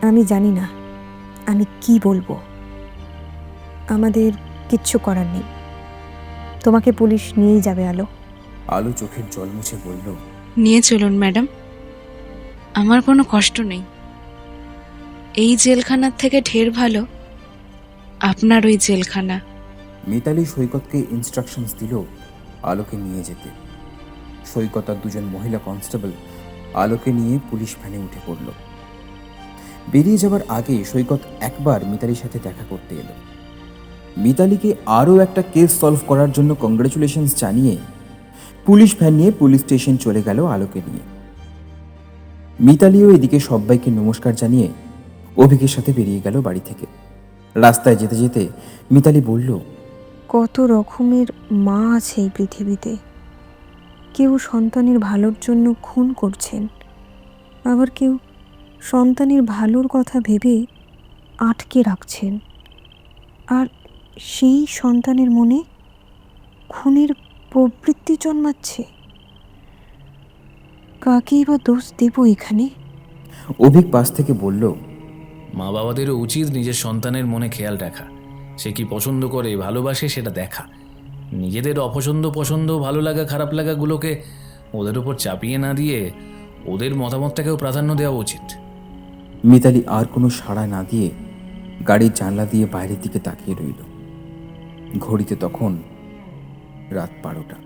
আমি জানি না আমি কি বলবো। আমাদের কিচ্ছু করার নেই, তোমাকে পুলিশ নিয়েই যাবে আলো। আলো চোখের জল মুছে বলল, নিয়ে চলুন ম্যাডাম, আমার কোনো কষ্ট নেই। এই জেলখানার থেকে ঢের ভালো আপনার ওই জেলখানা। মিতালি সৈকতকে ইনস্ট্রাকশনস দিল আলোকে নিয়ে যেতে। সৈকত আর দুজন মহিলা কনস্টেবল আলোকে নিয়ে পুলিশ ভ্যানে উঠে পড়ল। বেরিয়ে যাবার আগে সৈকত একবার মিতালির সাথে দেখা করতে এলো। মিতালিকে আরও একটা কেস সলভ করার জন্য কংগ্রেচুলেশনস জানিয়ে পুলিশ ভ্যান নিয়ে পুলিশ স্টেশন চলে গেল আলোকে নিয়ে। মিতালিও এদিকে সবাইকে নমস্কার জানিয়ে অভিকের সাথে বেরিয়ে গেল বাড়ি থেকে। রাস্তায় যেতে যেতে মিতালি বলল, কত রকমের মা আছে এই পৃথিবীতে। কেউ সন্তানের ভালোর জন্য খুন করছেন, আবার কেউ সন্তানের ভালোর কথা ভেবে আটকে রাখছেন, আর সেই সন্তানের মনে খুনের প্রবৃত্তি জন্মাচ্ছে। কাকেই বা দোষ দেব এখানে? অভিক পাশ থেকে বলল, মা বাবাদেরও উচিত নিজের সন্তানের মনে খেয়াল রাখা। সে কি পছন্দ করে, ভালোবাসে সেটা দেখা। নিজেদের অপছন্দ পছন্দ, ভালো লাগা খারাপ লাগাগুলোকে ওদের উপর চাপিয়ে না দিয়ে ওদের মতামতটাকেও প্রাধান্য দেওয়া উচিত। মিতালি আর কোনো সাড়া না দিয়ে গাড়ির জানলা দিয়ে বাইরের দিকে তাকিয়ে রইল। ঘড়িতে তখন রাত 12টা।